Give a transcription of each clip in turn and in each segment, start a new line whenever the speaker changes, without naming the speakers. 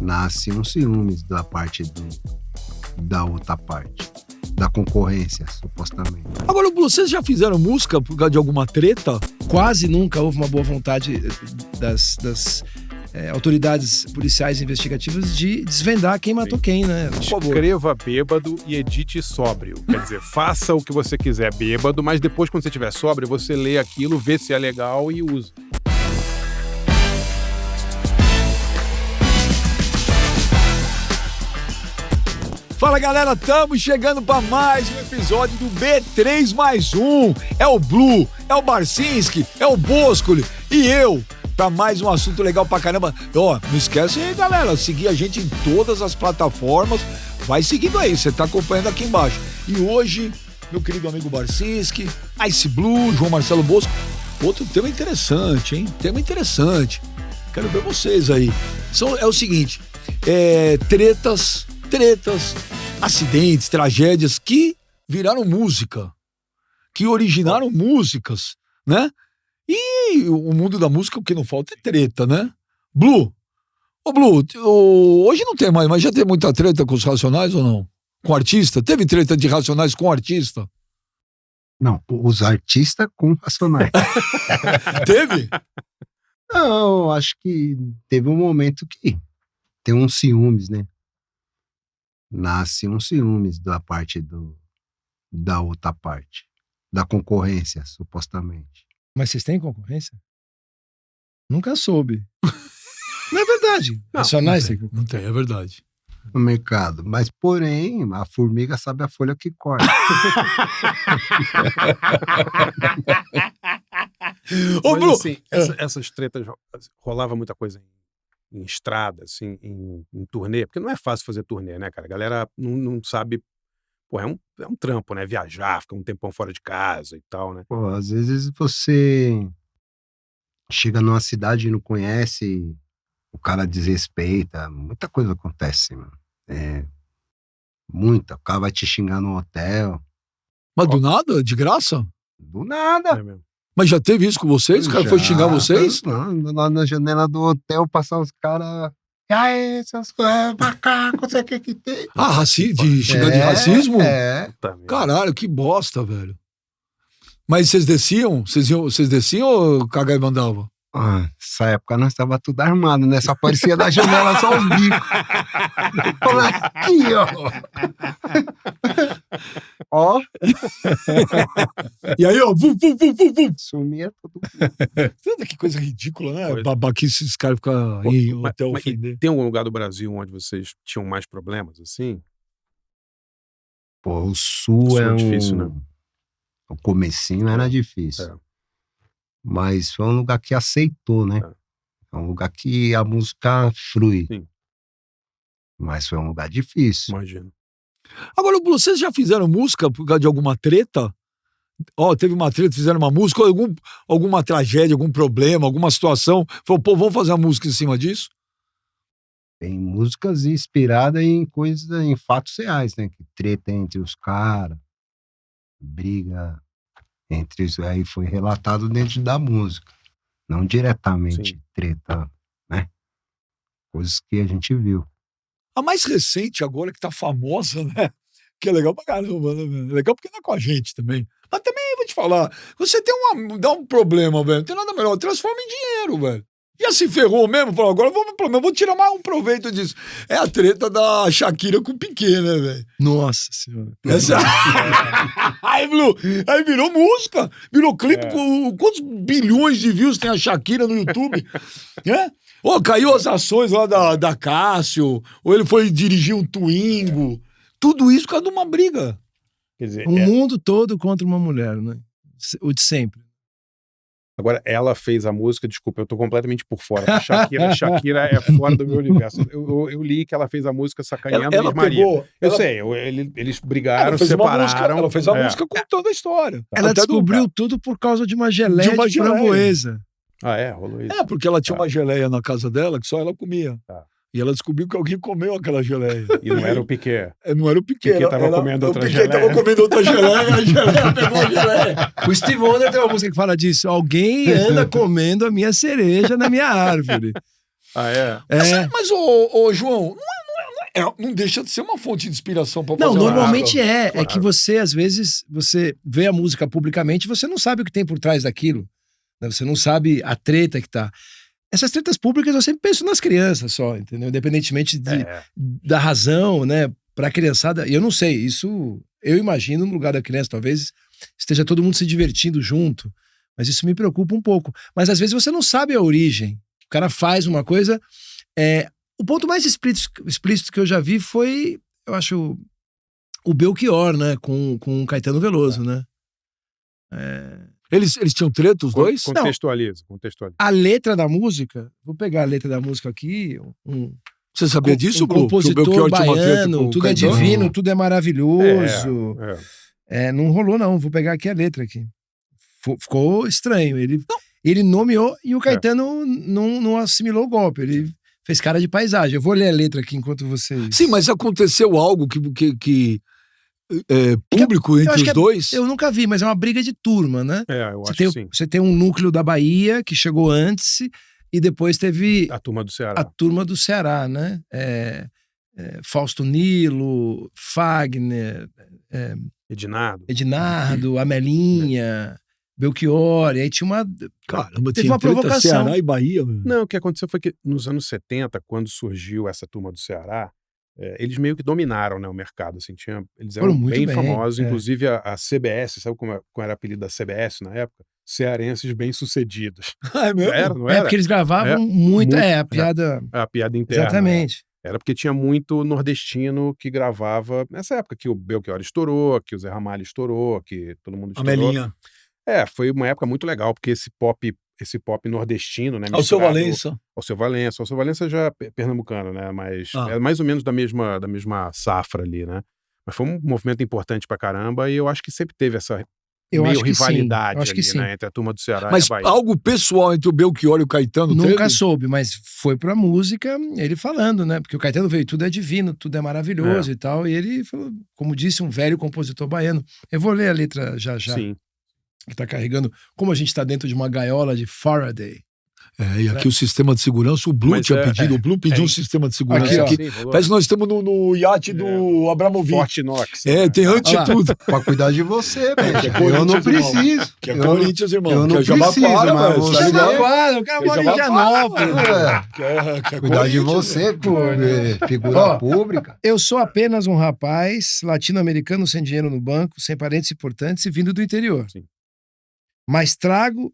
nasce um ciúmes da parte da outra parte, da concorrência, supostamente.
Agora, vocês já fizeram música por causa de alguma treta?
Quase nunca houve uma boa vontade das autoridades policiais e investigativas de desvendar quem matou quem, né?
Escreva bêbado e edite sóbrio. Quer dizer, faça o que você quiser bêbado, mas depois, quando você estiver sóbrio, você lê aquilo, vê se é legal e usa.
Fala galera, estamos chegando para mais um episódio do B3+1. É o Blue, é o Barcinski, é o Boscoli e eu, para mais um assunto legal pra caramba. Ó, não esquece aí galera, seguir a gente em todas as plataformas, vai seguindo aí, você tá acompanhando aqui embaixo. E hoje, meu querido amigo Barcinski, Ice Blue, João Marcelo Bosco, outro tema interessante, hein? Tema interessante. Quero ver vocês aí. É o seguinte, tretas, acidentes, tragédias que viraram música, que originaram músicas, né? E o mundo da música, o que não falta é treta, né? Blue, hoje não tem mais, mas já tem muita treta com os Racionais ou não? Com artista? Teve treta de Racionais com artista?
Não, os artistas com Racionais.
Teve?
Não, acho que teve um momento que tem uns ciúmes, né? Nasce um ciúmes da parte da outra parte, da concorrência, supostamente.
Mas vocês têm concorrência? Nunca soube. Não é verdade. Racionais
não tem, é verdade.
No mercado. Mas, porém, a formiga sabe a folha que corta.
Ô, Blue,
assim, essas tretas rolava muita coisa em estrada, assim, em turnê, porque não é fácil fazer turnê, né, cara? A galera não sabe, pô, é um trampo, né? Viajar, ficar um tempão fora de casa e tal, né?
Pô, às vezes você chega numa cidade e não conhece, o cara desrespeita, muita coisa acontece, mano. Muita, o cara vai te xingar no hotel.
Mas do nada? De graça?
Do nada.
É mesmo.
Mas já teve isso com vocês? O cara foi xingar vocês?
Não, lá na janela do hotel, passar os caras. E aí, essas coisas, macaco, sei o que tem.
Ah, de xingar de racismo?
Caralho,
que bosta, velho. Mas vocês desciam? Vocês desciam ou cagar e mandava?
Nessa época nós estávamos tudo armado, né? Só aparecia da janela só os bicos. Aqui, ó.
E aí, ó,
sumia tudo.
Que coisa ridícula, né?
Coisa.
Babaquice, esses caras ficam em hotel
mas
ofender.
tem algum lugar do Brasil onde vocês tinham mais problemas, assim?
Pô, o Sul
É
é
difícil, né?
O comecinho era difícil. Mas foi um lugar que aceitou, né? É um lugar que a música flui.
Sim.
Mas foi um lugar difícil.
Imagino.
Agora, vocês já fizeram música por causa de alguma treta? Teve uma treta, fizeram uma música, ou alguma tragédia, algum problema, alguma situação. Falou, pô, vamos fazer uma música em cima disso?
Tem músicas inspiradas em coisas, em fatos reais, né? Que treta entre os caras, briga entre isso, aí foi relatado dentro da música. Não diretamente treta, né? Coisas que a gente viu.
A mais recente agora, que tá famosa, né? Que é legal pra caramba, né, velho? É legal porque não é com a gente também. Mas também, vou te falar, você dá um problema, velho. Não tem nada melhor, transforma em dinheiro, velho. Já se ferrou mesmo? Falou, agora eu vou tirar mais um proveito disso. É a treta da Shakira com o Piquet, né, velho?
Nossa senhora.
Aí, Blue, aí virou música, virou clipe com quantos bilhões de views tem a Shakira no YouTube? Caiu as ações lá da Cássio, ou ele foi dirigir um Twingo. Tudo isso por causa de uma briga.
Quer dizer,
O mundo todo contra uma mulher, né? O de sempre.
Agora, ela fez a música, desculpa, eu tô completamente por fora. Shakira é fora do meu universo. Eu li que ela fez a música sacaneando
ela
Maria.
pegou,
Eles brigaram, separaram.
Ela fez a música contando a história.
Ela descobriu tudo por causa de uma geleia de framboesa.
Rolou isso.
Porque ela tinha uma geleia na casa dela que só ela comia. E ela descobriu que alguém comeu aquela geleia.
E não era o Piquet.
Não era o Piquet.
Piquet tava comendo outra geleia.
O Piquet tava comendo outra geleia, a geleia pegou a geleia.
O Steve Wonder tem uma música que fala disso. Alguém anda comendo a minha cereja na minha árvore.
Ah, é?
Mas, ô, João, não deixa de ser uma fonte de inspiração pra fazer
Não,
uma
normalmente
música.
é. É
Claro.
que você, às vezes, você vê a música publicamente, você não sabe o que tem por trás daquilo. Né? Você não sabe a treta que tá. Essas tretas públicas eu sempre penso nas crianças só, entendeu? Independentemente da razão, né? Pra criançada, eu não sei, isso eu imagino no lugar da criança, talvez esteja todo mundo se divertindo junto, mas isso me preocupa um pouco. Mas às vezes você não sabe a origem. O cara faz uma coisa. O ponto mais explícito que eu já vi foi, eu acho, o Belchior, né? Com o Caetano Veloso, né?
Eles tinham treta, os dois?
Contextualiza.
A letra da música, vou pegar a letra da música aqui.
Você sabia disso,
um
Bru? Que o
compositor
Belchior tinha uma treta com
baiano,
o
tudo é
Caetano?
divino, tudo é maravilhoso.
É.
Não rolou, não. Vou pegar aqui a letra aqui. Ficou estranho. Ele nomeou e o Caetano não assimilou o golpe. Ele fez cara de paisagem. Eu vou ler a letra aqui enquanto vocês...
Sim, mas aconteceu algo que público
eu
entre
acho que
os dois?
Eu nunca vi, mas é uma briga de turma, né?
Eu acho
Você tem,
que sim.
você tem um núcleo da Bahia que chegou antes e depois teve
A turma do Ceará.
a turma do Ceará, né? Fausto Nilo, Fagner, Ednardo, Amelinha, Belchior, e aí tinha uma...
Caramba,
teve
tinha
uma
treta
provocação.
Ceará e Bahia. Meu.
Não, o que aconteceu foi que nos anos 70, quando surgiu essa turma do Ceará, eles meio que dominaram, né, o mercado. Assim, eles eram
Foram muito
bem
bem,
famosos. Inclusive a CBS, sabe qual era o apelido da CBS na época? Cearenses bem-sucedidos.
Ah, é mesmo?
Não era?
porque eles gravavam muito. A piada...
A piada interna.
Exatamente.
Era porque tinha muito nordestino que gravava nessa época que o Belchior estourou, que o Zé Ramalho estourou, que todo mundo estourou.
Amelinha.
Foi uma época muito legal, porque esse pop nordestino, né?
Alceu Valença.
Alceu Valença já é pernambucano, né? Mas é mais ou menos da mesma safra ali, né? Mas foi um movimento importante pra caramba e eu acho que sempre teve essa rivalidade ali, né? Entre a turma do Ceará
mas
e a Bahia.
algo pessoal entre o Belchior e o Caetano
Nunca
teve?
soube, mas foi pra música ele falando, né? Porque o Caetano veio, tudo é divino, tudo é maravilhoso e tal. E ele falou, como disse um velho compositor baiano. Eu vou ler a letra já.
Sim.
Que tá carregando, como a gente tá dentro de uma gaiola de Faraday.
E aqui o sistema de segurança, o Blue tinha pedido, o Blue pediu um sistema de segurança
Aqui,
aqui. Parece que nós estamos no iate do Abramovich.
Forte Knox.
Tem antes de tudo.
Pra cuidar de você, velho.
é
Eu não
Corinthians, irmão.
preciso.
Que é Corinthians, irmão.
Eu não
Que é
preciso,
Jabaquara,
mas
mas
você
tá ligado?
O cara mora em Higienópolis.
Que é
Cuidar de
Corinthians,
você, figura pública.
Eu sou apenas um rapaz latino-americano sem dinheiro no banco, sem parentes importantes e vindo do interior.
Sim.
Mas trago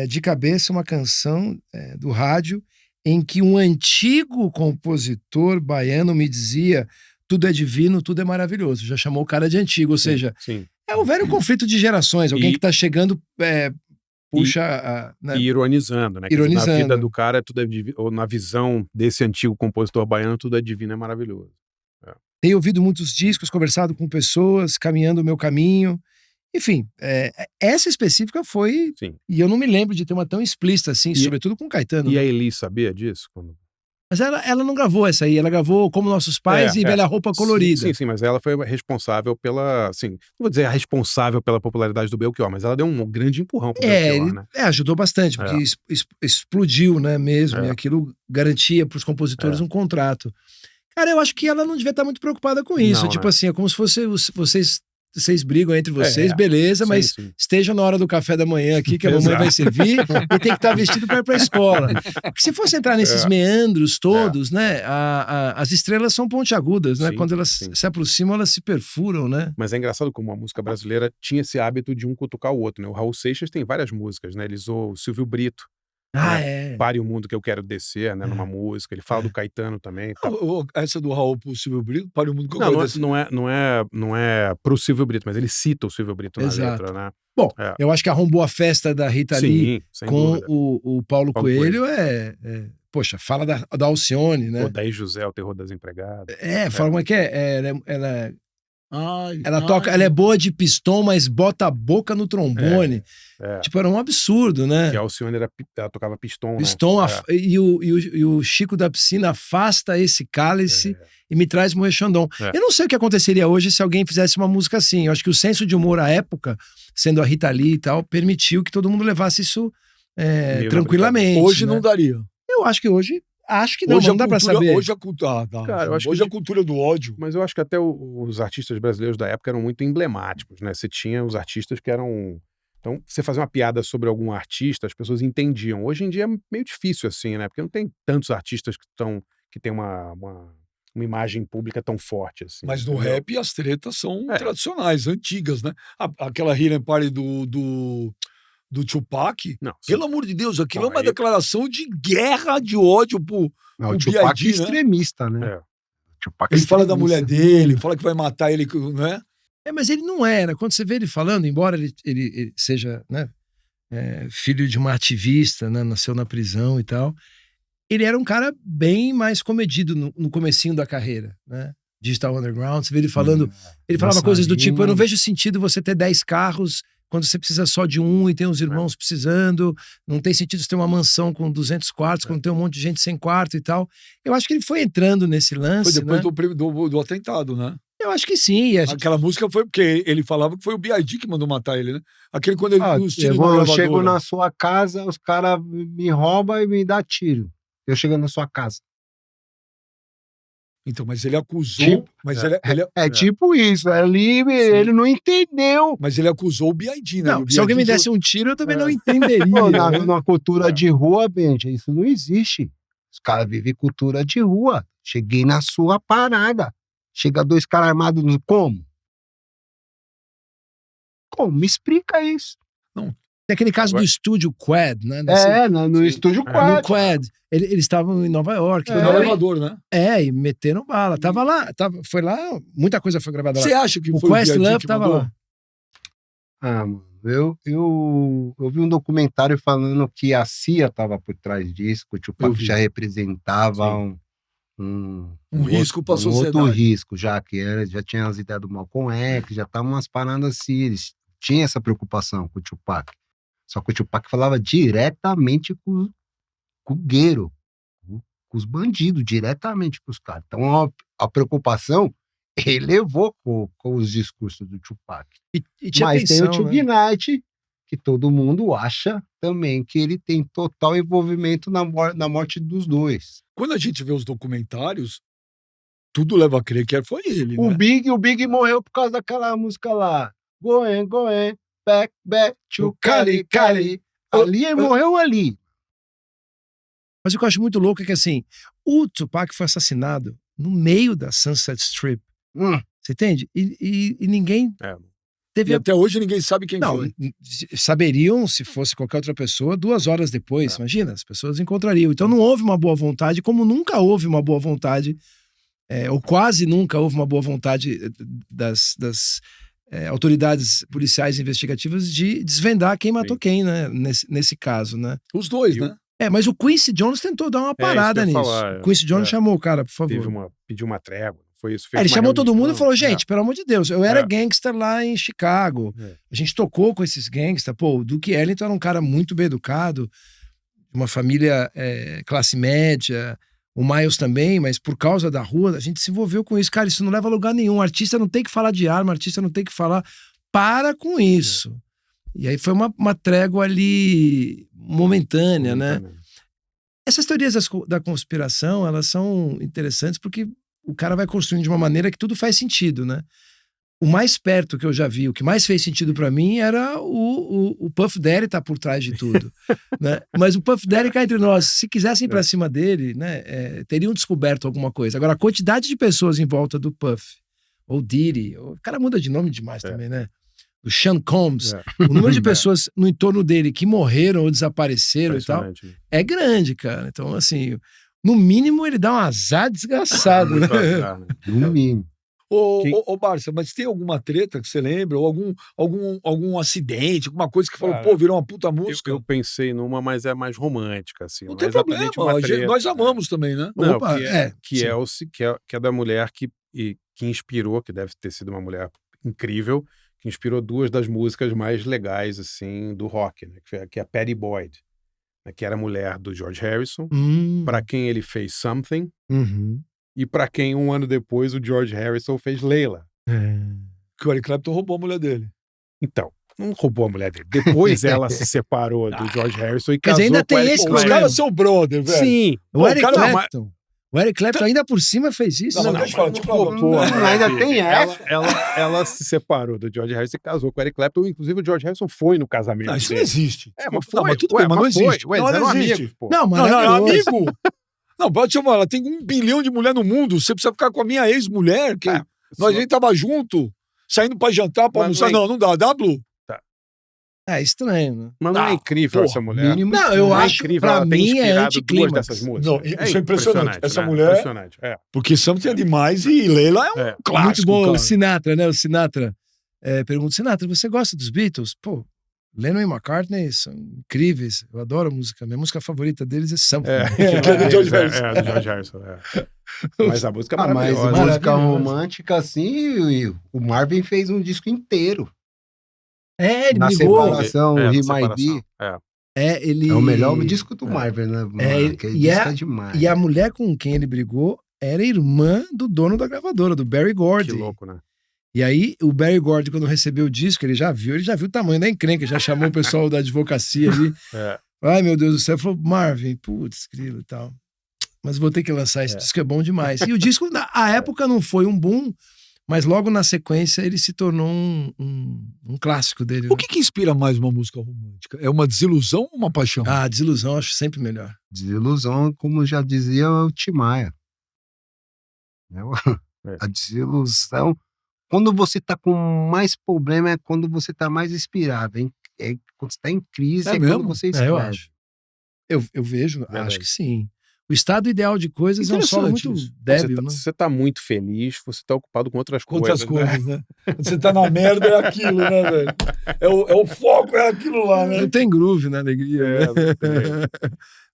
de cabeça uma canção do rádio em que um antigo compositor baiano me dizia: tudo é divino, tudo é maravilhoso. Já chamou o cara de antigo, ou seja,
Sim.
é um velho conflito de gerações. Alguém que está chegando puxa...
E ironizando, né?
Ironizando.
Na vida do cara, tudo é divino, ou na visão desse antigo compositor baiano, tudo é divino, é maravilhoso.
Tenho ouvido muitos discos, conversado com pessoas, caminhando o meu caminho. Enfim, essa específica foi...
Sim.
E eu não me lembro de ter uma tão explícita assim, sobretudo com o Caetano.
E a Elis sabia disso?
Mas ela não gravou essa aí, ela gravou Como Nossos Pais e Velha Roupa Colorida.
Sim, mas ela foi responsável pela... Assim, não vou dizer a responsável pela popularidade do Belchior, mas ela deu um grande empurrão pro Belchior, né?
Ajudou bastante, porque explodiu, né, mesmo, e aquilo garantia pros compositores um contrato. Cara, eu acho que ela não devia estar muito preocupada com isso.
Não,
tipo
né?
assim, é como se fosse vocês brigam entre vocês, beleza,
sim,
mas esteja na hora do café da manhã aqui, que a mamãe vai servir, e tem que estar vestido para ir para a escola. Porque se fosse entrar nesses meandros todos, né, as estrelas são pontiagudas, né?
Sim,
quando elas se aproximam, elas se perfuram, né?
Mas é engraçado como a música brasileira tinha esse hábito de um cutucar o outro, né? O Raul Seixas tem várias músicas, né? Ele usou o Silvio Brito. Pare o mundo que eu quero descer, né? Numa música. Ele fala do Caetano também. Tá.
Essa do Raul pro Silvio Brito, Pare o mundo que eu
Não,
quero descer.
não é pro Silvio Brito, mas ele cita o Silvio Brito na letra, né?
Bom, eu acho que arrombou a festa da Rita Lee com o Paulo Coelho. Poxa, fala da Alcione, né?
O Daí José, o terror das empregadas.
Fala como é que é. Ela toca, ela é boa de pistão, mas bota a boca no trombone. Tipo, era um absurdo, né?
Que a Alcione ela tocava pistão,
Pistão,
né?
E o Chico da Piscina afasta esse cálice e me traz Moé Xandão. Eu não sei o que aconteceria hoje se alguém fizesse uma música assim. Eu acho que o senso de humor à época, sendo a Rita Lee e tal, permitiu que todo mundo levasse isso tranquilamente.
Hoje
né?
não daria.
Eu acho que hoje Acho que não, não dá pra saber.
Hoje a cultura,
Cara, eu acho
hoje
que
a cultura do ódio.
Mas eu acho que até os artistas brasileiros da época eram muito emblemáticos, né? Você tinha os artistas que eram... Então, você fazia uma piada sobre algum artista, as pessoas entendiam. Hoje em dia é meio difícil assim, né? Porque não tem tantos artistas que têm uma imagem pública tão forte assim.
Mas no
entendeu?
rap as tretas são tradicionais, antigas, né? Aquela Hidden Party do Tupac,
Não, sim.
pelo amor de Deus, aquilo
Não,
é uma
aí-
declaração de guerra, de ódio pro
Não, o
o
Tupac
B.I.G., né?
extremista, né?
É.
O Tupac
Ele fala da
extremista.
mulher dele, fala que vai matar ele, né?
Mas ele não era. Quando você vê ele falando, embora ele seja, né, filho de uma ativista, né, nasceu na prisão e tal, ele era um cara bem mais comedido no comecinho da carreira, né? Digital Underground, você vê ele falando, ele falava coisas do tipo, eu não vejo sentido você ter 10 carros quando você precisa só de um e tem os irmãos precisando, não tem sentido você ter uma mansão com 200 quartos quando tem um monte de gente sem quarto e tal. Eu acho que ele foi entrando nesse lance,
Foi depois
né?
do atentado, né?
Eu acho que sim. E a gente...
Aquela música foi porque ele falava que foi o B.I.G. que mandou matar ele, né? Aquele quando ele os tiros na
eu
gravadora.
chego na sua casa, os caras me roubam e me dão tiro. Eu chego na sua casa.
Então, mas ele acusou,
Tipo,
mas ele
tipo isso. Ali ele não entendeu.
mas ele acusou o B.I.G., né?
Não,
O
se alguém me
B.I.G.
desse um tiro, eu também não entenderia.
Pô,
né?
na cultura de rua, Benja, isso não existe. Os caras vivem cultura de rua. Cheguei na sua parada. Chega 2 caras armados como? Como? Me explica isso.
Tem aquele caso do estúdio Quad, né?
No estúdio
No
4.
Quad. Eles estavam em Nova York.
Foi no elevador, né?
E meteram bala. Tava lá, foi lá, muita coisa foi gravada lá.
Você acha que
O
foi o
Questlove
B.I.G. que
tava
mandou?
lá.
Ah, mano, eu vi um documentário falando que a CIA tava por trás disso, que o
Eu
Tupac
vi.
já representava um
risco pra
outro
sociedade.
risco, já tinha as ideias do Malcolm X, já estavam umas paradas assim, eles tinham essa preocupação com o Tupac. Só que o Tupac falava diretamente com o gueiro, com os bandidos, diretamente com os caras. Então a preocupação ele levou com os discursos do Tupac.
E tinha
Mas tem o
tensão,
Tube
né?
Knight, que todo mundo acha também que ele tem total envolvimento na morte dos dois.
Quando a gente vê os documentários, tudo leva a crer que foi ele,
O
né?
Big morreu por causa daquela música lá. Going, back to Cali. Ali ele morreu ali.
Mas o que eu acho muito louco é que, assim, o Tupac foi assassinado no meio da Sunset Strip. Você entende? E ninguém teve...
E até hoje ninguém sabe quem
Não,
foi.
saberiam se fosse qualquer outra pessoa 2 horas depois, imagina, as pessoas encontrariam. Então não houve uma boa vontade, como nunca houve uma boa vontade, ou quase nunca houve uma boa vontade das autoridades policiais investigativas de desvendar quem matou quem, né? Nesse caso, né?
Os dois, né?
Mas o Quincy Jones tentou dar uma parada
isso que eu ia
nisso.
falar,
O Quincy Jones chamou o cara, por favor.
Pediu uma trégua. Foi isso.
Ele chamou todo mundo e falou, gente, pelo amor de Deus, eu era gangster lá em Chicago. A gente tocou com esses gangsters. Pô, o Duke Ellington era um cara muito bem educado, uma família classe média, o Miles também, mas por causa da rua, a gente se envolveu com isso. Cara, isso não leva a lugar nenhum. O artista não tem que falar de arma, o artista não tem que falar. Para com isso. E aí foi uma trégua ali momentânea, né? Essas teorias da conspiração, elas são interessantes porque o cara vai construindo de uma maneira que tudo faz sentido, né? O mais perto que eu já vi, o que mais fez sentido pra mim era o Puff Daddy tá por trás de tudo, né? Mas o Puff Daddy cá entre nós, se quisessem ir pra cima dele, né, teriam descoberto alguma coisa. Agora, a quantidade de pessoas em volta do Puff, ou Diddy, o cara muda de nome demais também, né? O Sean Combs, o número de pessoas no entorno dele que morreram ou desapareceram e tal, é grande, cara. Então, assim, no mínimo ele dá um azar desgraçado, né?
No mínimo.
Ô, Barça, mas tem alguma treta que você lembra? Ou algum acidente, alguma coisa que falou, pô, virou uma puta música?
Eu pensei numa, mas é mais romântica, assim.
Não tem problema, nós amamos também, né?
Não,
Opa,
que é da mulher que inspirou, que deve ter sido uma mulher incrível, que inspirou 2 das músicas mais legais, assim, do rock, né? Que é a Pattie Boyd, né? Que era a mulher do George Harrison, para quem ele fez Something, e para quem 1 ano depois o George Harrison fez Layla.
Que o Eric Clapton roubou a mulher dele.
Então, Não roubou a mulher dele. Depois ela se separou do George Harrison e
Quer
casou
dizer, ainda
com
tem
Eric
esse
Os
Clapton.
problema.
caras são brother, velho.
Sim.
O Eric
cara,
Clapton. O Eric Clapton ainda por cima fez isso.
Não,
Não,
deixa eu falar, deixa eu falar.
Pô,
ainda tem essa.
ela se separou do George Harrison e casou com o Eric Clapton. Inclusive, o George Harrison foi no casamento
Não, isso não
dele.
existe.
É, mas
Não,
foi.
mas tudo
Ué,
bem, mas não
foi.
existe.
Ué,
Não,
eles
não
eram
existe.
amigos, pô.
não,
Não, não,
maravilhoso.
amigo. Não, pode chamar, ela tem 1 bilhão de mulher no mundo. Você precisa ficar com a minha ex-mulher, que nós nem tava junto, saindo pra jantar, pra
Mas
almoçar.
não é-
Não dá. Dá, Blue?
É estranho, né?
Mas não é incrível
porra,
essa mulher?
mínimo
Não, eu
Não é
acho,
incrível
pra
ela ter
mim, é
inspirado duas
anticlímax.
dessas músicas.
Não, isso é impressionante. Essa
né?
mulher-
Impressionante, é.
Porque Something é demais e Leila é um
É.
clássico,
Muito bom,
cara.
o Sinatra, né? O Sinatra pergunta, Sinatra, você gosta dos Beatles? Pô, Lennon e McCartney são incríveis. Eu adoro a música. Minha música favorita deles é Something.
Que é do George Harrison.
É, do George Harrison. É. Mas a música é
Ah, mas
maravilhosa.
música
Maravilhoso.
romântica, assim, o Marvin fez um disco inteiro.
É, ele
Na
brigou.
separação,
É,
He
da
Might Be.
separação. É.
Ele...
É o melhor disco do Marvin, né? Mano? Aquele
e
disco
é-
é demais.
E a mulher com quem ele brigou era irmã do dono da gravadora, do Barry
Que
Gordy.
louco, né?
E aí, o Barry Gordy, quando recebeu o disco, ele já viu o tamanho da encrenca, já chamou o pessoal da advocacia ali.
É.
Ai, meu Deus do céu, falou, Marvin, putz, grilo e tal. Mas vou ter que lançar esse disco, é bom demais. E o disco, na época, não foi um boom, mas logo na sequência ele se tornou um clássico dele.
O que inspira mais uma música romântica? É uma desilusão ou uma paixão?
Ah, desilusão, eu acho sempre melhor.
Desilusão, como já dizia o Tim Maia. Né? A desilusão, quando você tá com mais problema, é quando você tá mais inspirado. Hein? É quando você tá em crise,
É
é
mesmo?
quando você
É,
escreve.
eu acho. Eu vejo,
Verdade.
acho que sim. O estado ideal de coisas é um solo
Interessante
muito
isso.
débil, né?
Se você tá muito feliz, você tá ocupado com outras
Com outras
coisas.
coisas, né? Quando você tá na merda, é aquilo, né, velho? É o foco, é aquilo lá, né?
Não tem groove na alegria.
É,
né?
não tem.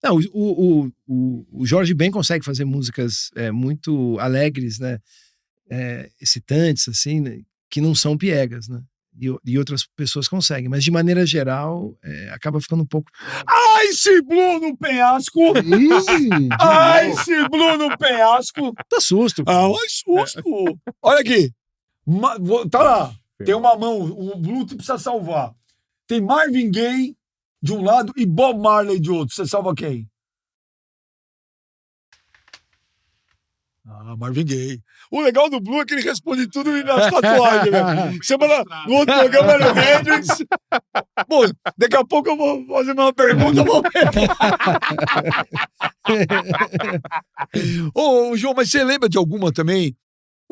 Não, o Jorge Ben consegue fazer músicas muito alegres, né? Excitantes, assim, né? Que não são piegas, né? E outras pessoas conseguem, mas de maneira geral acaba ficando um pouco.
Ice Blue no penhasco!
Ih,
Ice Blue no penhasco!
Dá susto.
Ah, um susto! Olha aqui. Tá lá. Tem uma mão, o Blue precisa salvar. Tem Marvin Gaye de um lado e Bob Marley de outro. Você salva quem? Ah, Marvin Gaye. O legal do Blue é que ele responde tudo nas tatuagens, velho. No outro programa era o Hendrix. Bom, daqui a pouco eu vou fazer uma pergunta. Ô, João, mas você lembra de alguma também?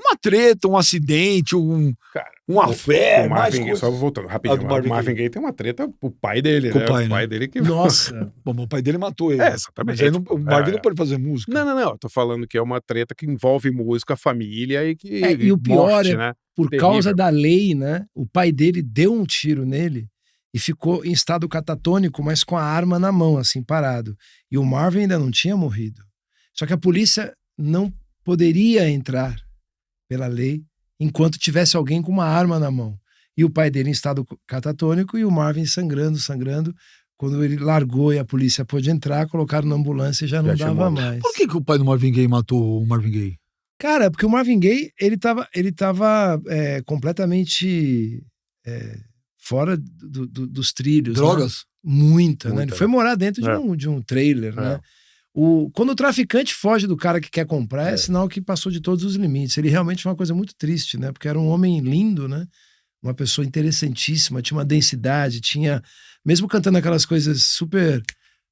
Uma treta, um acidente, uma fé,
O
mais
Marvin Gaye,
coisa.
só voltando rapidinho.
do
O
Marvin
Marvin Gaye tem uma treta com o pai dele,
Com
né?
o pai,
O
né?
pai dele que...
Nossa.
Bom, o pai dele matou ele.
É, exatamente.
Mas aí o Marvin
É.
não pode fazer música.
Não. Eu tô falando que é uma treta que envolve música, família e que...
E o pior
morte,
é,
né?
por
Terrível.
causa da lei, né? O pai dele deu um tiro nele e ficou em estado catatônico, mas com a arma na mão, assim, parado. E o Marvin ainda não tinha morrido. Só que a polícia não poderia entrar pela lei enquanto tivesse alguém com uma arma na mão. E o pai dele em estado catatônico e o Marvin sangrando. Quando ele largou e a polícia pôde entrar, colocaram na ambulância e já não
Já tinha
dava
morrido.
mais.
Por que o pai do Marvin Gaye matou o Marvin Gaye?
Cara, porque o Marvin Gaye, ele tava completamente fora dos trilhos.
Drogas?
Né? Muita, né?
Muita,
Ele foi morar dentro
É.
de um trailer,
É.
né? Quando o traficante foge do cara que quer comprar, é sinal que passou de todos os limites. Ele realmente foi uma coisa muito triste, né? Porque era um homem lindo, né? Uma pessoa interessantíssima, tinha uma densidade, mesmo cantando aquelas coisas super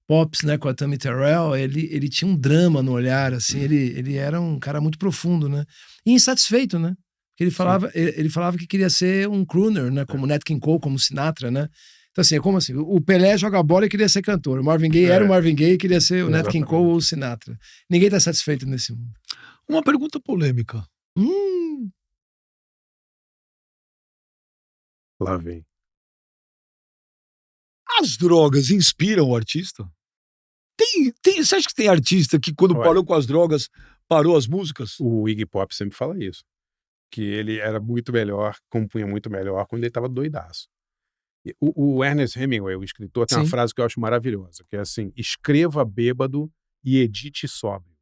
pops, né, com a Tammy Terrell, ele tinha um drama no olhar, assim, ele era um cara muito profundo, né? E insatisfeito, né? Porque ele falava que queria ser um crooner, né? Como Nat King Cole, como Sinatra, né? Então, assim, é como assim? O Pelé joga bola e queria ser cantor. O Marvin Gaye era o Marvin Gaye e queria ser o Nat King Cole ou o Sinatra. Ninguém tá satisfeito nesse mundo.
Uma pergunta polêmica.
Lá vem.
As drogas inspiram o artista? Você acha que tem artista que quando
Olha.
parou com as drogas, parou as músicas?
O Iggy Pop sempre fala isso. Que ele era muito melhor, compunha muito melhor quando ele estava doidaço. O Ernest Hemingway, o escritor, tem uma
Sim.
frase que eu acho maravilhosa, que é assim, escreva bêbado e edite sóbrio.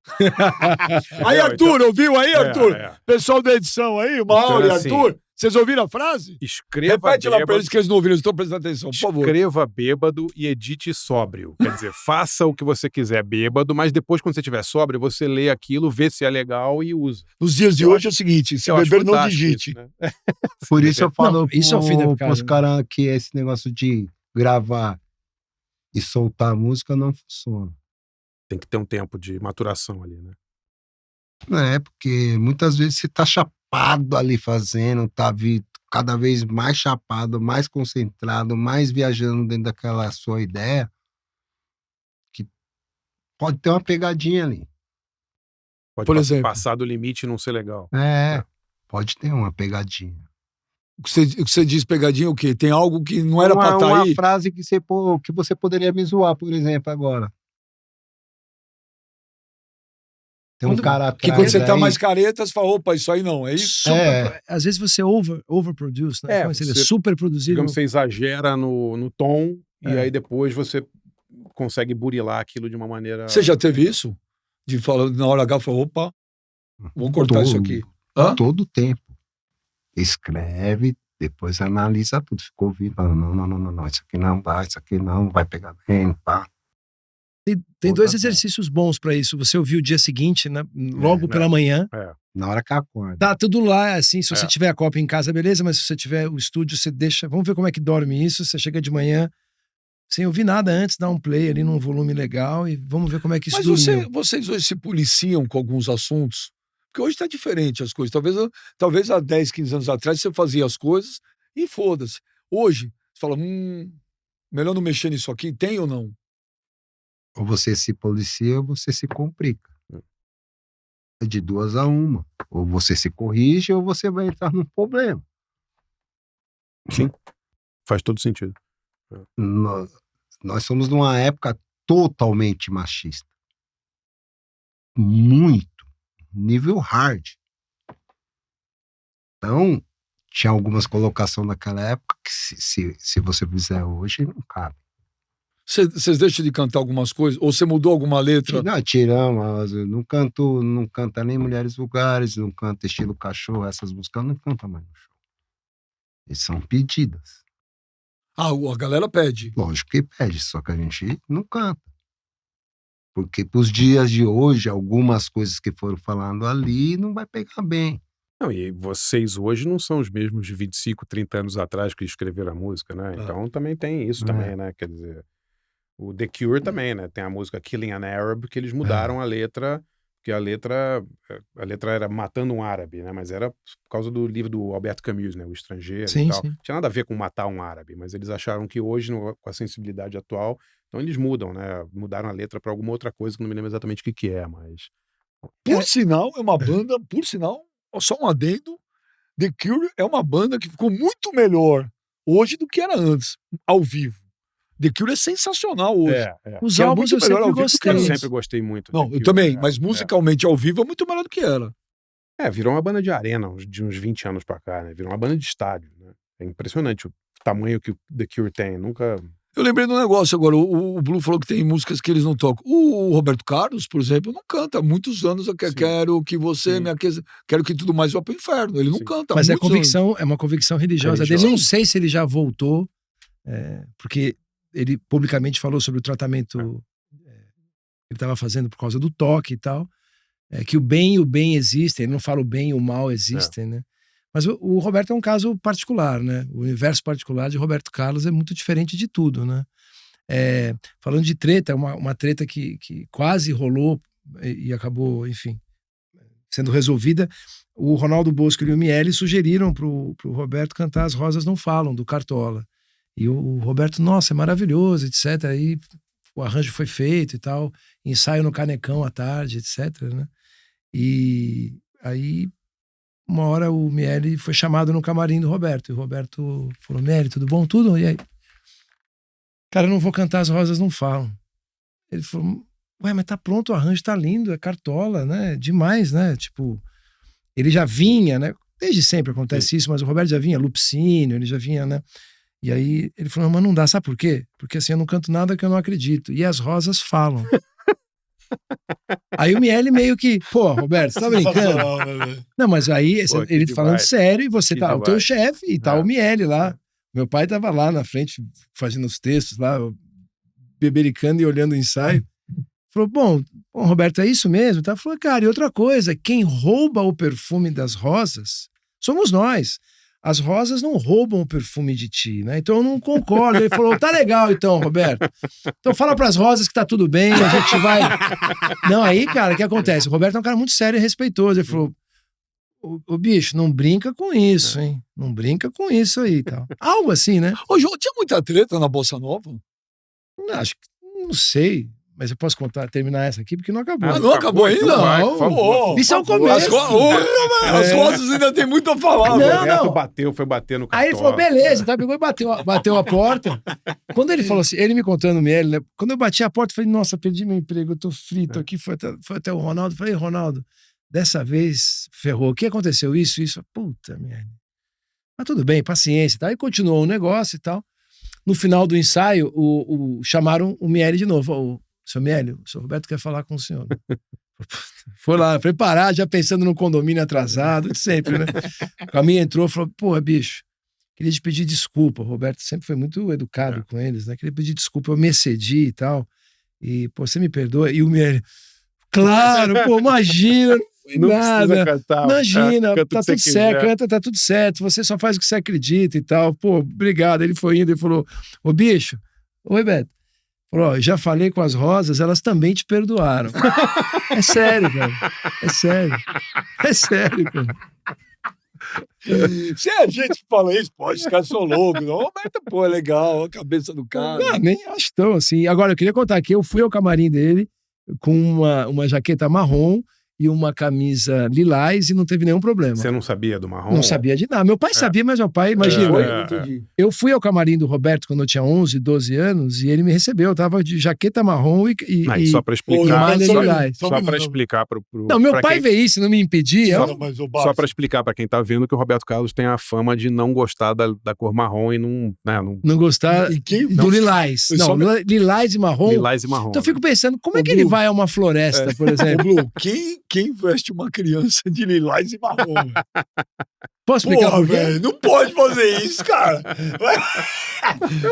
Aí, Arthur, ouviu aí, Arthur?
É.
Pessoal da edição aí, Mauro e
Então, assim,
Arthur, Vocês ouviram a frase?
Escreva
Repete lá pra
bêbado,
eles que eles não ouviram, eles estão prestando atenção, por favor.
escreva bêbado e edite sóbrio. Quer dizer, faça o que você quiser bêbado, mas depois, quando você estiver sóbrio, você lê aquilo, vê se é legal e usa.
Nos dias de
Eu
hoje é o seguinte, se
Eu acho
beber, não
fantástico
digite.
isso, né?
Por isso eu falo
Não, isso é o fim da picada,
pros
né?
caras que esse negócio de gravar e soltar a música não funciona.
Tem que ter um tempo de maturação ali, né?
Não é, porque muitas vezes você tá chapado ali fazendo, cada vez mais chapado, mais concentrado, mais viajando dentro daquela sua ideia, que pode ter uma pegadinha ali.
Pode
Por exemplo?
passar do limite e não ser legal.
Pode ter uma pegadinha.
O que você diz pegadinha é o quê? Tem algo que não era pra estar
uma
aí?
frase que você poderia me zoar, por exemplo, agora. Tem um cara
Que
atrás
quando você tá
aí-
mais careta, você fala, opa, isso aí não, é isso?
Às vezes você overproduce, né?
É,
Como seria?
você-
Super produzido.
Digamos, você exagera no tom e
É.
aí depois você consegue burilar aquilo de uma maneira...
Você já teve isso? De falar, na hora H, falou, opa, vou cortar isso aqui. Hã?
Todo tempo. Escreve, depois analisa tudo. Ficou ouvindo, fala, não, isso aqui não dá, isso aqui não vai pegar bem, pá.
Tem dois
Outra
exercícios bons pra isso. Você ouvir o dia seguinte, né? Logo
né?
pela manhã.
Na hora que acorda.
Tá tudo lá, assim, se você
É.
tiver a cópia em casa, beleza, mas se você tiver o estúdio, você deixa. Vamos ver como é que dorme isso. Você chega de manhã, sem ouvir nada antes, dá um play ali num volume legal e vamos ver como é que isso
Mas
dormiu.
vocês hoje se policiam com alguns assuntos? Porque hoje tá diferente as coisas. Talvez há 10, 15 anos atrás você fazia as coisas e foda-se. Hoje, você fala, melhor não mexer nisso aqui, tem ou não?
Ou você se policia ou você se complica. É de 2 a 1. Ou você se corrige ou você vai entrar num problema.
Sim, faz todo sentido.
Nós somos numa época totalmente machista. Muito. Nível hard. Então, tinha algumas colocações naquela época que se você fizer hoje, não cabe.
Vocês deixam de cantar algumas coisas? Ou você mudou alguma letra?
Não, tiramos, não canta nem Mulheres Vulgares, não canta Estilo Cachorro, essas músicas não canta mais no show. E são pedidas.
Ah, a galera pede.
Lógico que pede, só que a gente não canta. Porque pros dias de hoje, algumas coisas que foram falando ali não vai pegar bem.
Não, e vocês hoje não são os mesmos de 25, 30 anos atrás que escreveram a música, né? Então também tem isso também, né? Quer dizer, o The Cure também, né? Tem a música Killing an Arab, que eles mudaram a letra, porque a letra era Matando um Árabe, né? Mas era por causa do livro do Alberto Camus, né? O Estrangeiro
Sim,
e tal.
sim.
Não tinha nada a ver com matar um árabe, mas eles acharam que hoje, com a sensibilidade atual, então eles mudam, né? Mudaram a letra para alguma outra coisa que não me lembro exatamente o que é, mas...
Por sinal, é uma banda, só um adendo, The Cure é uma banda que ficou muito melhor hoje do que era antes, ao vivo. The Cure é sensacional hoje.
Os
Que é
álbuns
muito
eu
melhor
sempre
ao vivo do que
gostei.
era
Eu
antes.
sempre gostei muito.
Não,
The
eu
Cure,
também, mas musicalmente ao vivo é muito melhor do que era.
virou uma banda de arena de uns 20 anos pra cá, né? Virou uma banda de estádio, né? É impressionante o tamanho que o The Cure tem. Nunca...
Eu lembrei de um negócio agora, o Blue falou que tem músicas que eles não tocam. O Roberto Carlos, por exemplo, não canta há muitos anos.
Sim.
Quero que você
Sim.
me aqueça, quero que tudo mais vá pro inferno. Ele não
Sim.
canta há
Mas é
muitos anos.
convicção, é uma convicção religiosa dele.
Religiosa.
Não sei se ele já voltou, porque ele publicamente falou sobre o tratamento que ele estava fazendo por causa do toque e tal. Que o bem e o bem existem, ele não fala o bem e o mal existem, né? Mas o Roberto é um caso particular, né? O universo particular de Roberto Carlos é muito diferente de tudo, né? Falando de treta, uma treta que quase rolou e acabou, enfim, sendo resolvida. O Ronaldo Bosco e o Miele sugeriram pro Roberto cantar As Rosas Não Falam, do Cartola. E o Roberto, nossa, é maravilhoso, etc. Aí o arranjo foi feito e tal, ensaio no Canecão à tarde, etc, né? E aí, uma hora o Miele foi chamado no camarim do Roberto, e o Roberto falou, Miele, tudo bom? Tudo? E aí, cara, eu não vou cantar As Rosas Não Falam. Ele falou, ué, mas tá pronto, o arranjo tá lindo, é Cartola, né? Demais, né? Tipo, ele já vinha, né? Desde sempre acontece isso, mas o Roberto já vinha, Lupicínio, ele já vinha, né? E aí ele falou, mas não dá, sabe por quê? Porque assim, eu não canto nada que eu não acredito. E as rosas falam. Aí o Miele meio que, pô, Roberto, você tá brincando? Não, mas aí
Pô, que
ele falando
demais.
sério e você
Que
tá, o teu
demais.
chefe e tá
É.
o Miele lá. Meu pai tava lá na frente fazendo os textos lá, bebericando e olhando o ensaio. Falou, bom, Roberto, é isso mesmo? Tá? Falou, cara, e outra coisa, quem rouba o perfume das rosas somos nós. As rosas não roubam o perfume de ti, né? Então eu não concordo. Ele falou, tá legal então, Roberto. Então fala pras rosas que tá tudo bem, a gente vai... Não, aí, cara, o que acontece? O Roberto é um cara muito sério e respeitoso. Ele falou, ô bicho, não brinca com isso, hein? Não brinca com isso aí e tal. Algo assim, né?
Ô, João, tinha muita treta na Bossa Nova?
Acho que, não sei, mas eu posso terminar essa aqui porque não acabou.
Ah, não acabou ainda?
Então vai,
Não.
por favor.
Ô,
Isso é o
as
começo.
as costas ainda tem muito a falar.
Não,
velho.
O Roberto
não.
bateu, foi bater no
Aí ele falou,
cartório.
beleza, tá? Pegou e bateu a porta. Quando ele falou assim, ele me contando, Miele, né? Quando eu bati a porta, eu falei, nossa, perdi meu emprego, eu tô frito aqui. Foi até o Ronaldo. Falei, Ronaldo, dessa vez ferrou. O que aconteceu? Isso. Puta, Miele. Mas tudo bem, paciência. Tá? Aí continuou o negócio e tal. No final do ensaio, chamaram o Miele de novo. O seu Miele, o seu Roberto quer falar com o senhor. Foi lá, preparar, já pensando no condomínio atrasado, de sempre, né? A minha entrou e falou, pô, bicho, queria te pedir desculpa. O Roberto sempre foi muito educado com eles, né? Queria pedir desculpa, eu me excedi e tal. E, pô, você me perdoa? E o Miele, claro, pô, imagina, não foi
Não
nada.
precisa cantar.
Imagina,
canta o
tá
que você
tudo certo,
quiser.
canta, tá tudo certo, você só faz o que você acredita e tal. Pô, obrigado. Ele foi indo e falou, ô bicho, oi, Beto. Falou, ó, já falei com as rosas, elas também te perdoaram. É sério, cara. É sério. É sério, cara.
Se é gente que fala isso, pô, esses caras são loucos. Não, Roberto, pô, é legal, a cabeça do cara.
Não, nem acho tão assim. Agora, eu queria contar que eu fui ao camarim dele com uma jaqueta marrom e uma camisa lilás e não teve nenhum problema.
Você não sabia do marrom?
Não sabia de nada. Meu pai sabia, mas meu pai, imagina.
Foi?
É.
Eu não entendi.
Eu fui ao camarim do Roberto quando eu tinha 11, 12 anos e ele me recebeu. Eu tava de jaqueta marrom
Não, e só pra
e
explicar.
malha
só-
lilás.
Só pra explicar pro
Não, meu
pra
pai
quem-
vê isso, não me impedia.
Não, mas o
Só pra explicar pra quem tá vendo que o Roberto Carlos tem a fama de não gostar da cor marrom e não, né, não
Não gostar
E quem-
do lilás.
Eu
Não,
só-
lilás e marrom.
lilás e marrom.
Então eu fico pensando, como é
Ô,
que ele
Blue.
vai a uma floresta, por
Ô,
exemplo?
Blue, quem veste uma criança de lilás e marrom? velho?
Posso explicar
Porra,
por quê?
velho, não pode fazer isso, cara.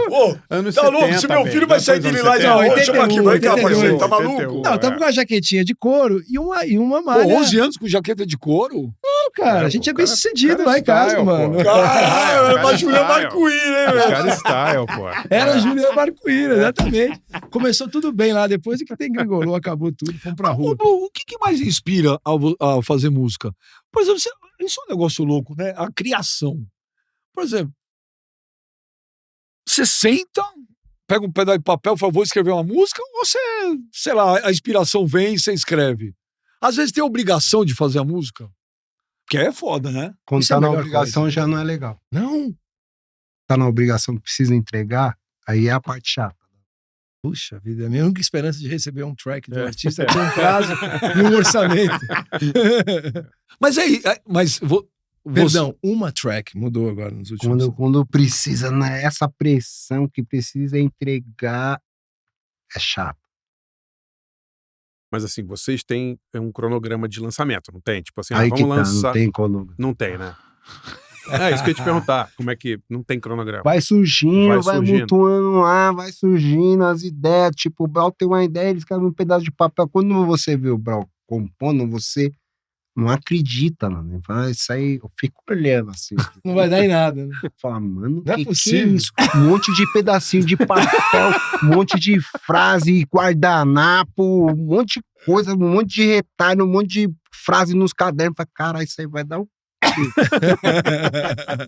Pô,
Anos
tá louco?
70,
Se meu filho
velho,
vai sair de
anos
lilás e
70.
marrom,
81,
chama aqui, vai cá,
81,
parceiro, tá
81.
maluco?
Não, eu tava com a jaquetinha de couro e uma
Pô,
malha.
11 anos com jaqueta de couro?
Cara, a gente é bem
cara-
sucedido
cara
lá em casa,
style,
mano.
pô.
Caralho, é
cara
uma Juliana
style.
Marcuíra, hein,
O
velho?
cara style, pô.
Era a Juliana Marcuíra, exatamente. Começou tudo bem lá, depois que tem gringolou, acabou tudo, fomos pra
Ô,
rua.
Blue, o que mais inspira a fazer música? Por exemplo, isso é um negócio louco, né? A criação. Por exemplo, você senta, pega um pedaço de papel, fala, vou escrever uma música, ou você, sei lá, a inspiração vem e você escreve. Às vezes tem a obrigação de fazer a música, que é foda, né?
Quando
Isso é
tá
a
na
melhor
obrigação
coisa.
já não é legal.
Não,
Tá na obrigação que precisa entregar, aí é a parte chata.
puxa vida, a minha única esperança de receber um track de um artista é ter um prazo e um orçamento.
Mas aí,
Perdão, uma track mudou agora nos últimos anos.
Quando precisa, nessa pressão que precisa entregar, é chato.
Mas assim, vocês têm um cronograma de lançamento, não tem? Tipo assim,
Aí
vamos
que tá,
lançar.
não tem quando.
Não tem, né? É isso que eu ia te perguntar. Como é que não tem cronograma?
Vai surgindo,
Vai
vai
surgindo.
mutuando lá, vai surgindo as ideias. Tipo, o Brau tem uma ideia, ele escreve um pedaço de papel. Quando você vê o Brau compondo, você não acredita, mano. Fala, isso aí, eu fico olhando assim.
Não vai dar em nada, né?
Fala, mano,
Não é
que
possível.
é isso? Um monte de pedacinho de papel, um monte de frase, guardanapo, um monte de coisa, um monte de retalho, um monte de frase nos cadernos. Fala, cara, isso aí vai dar o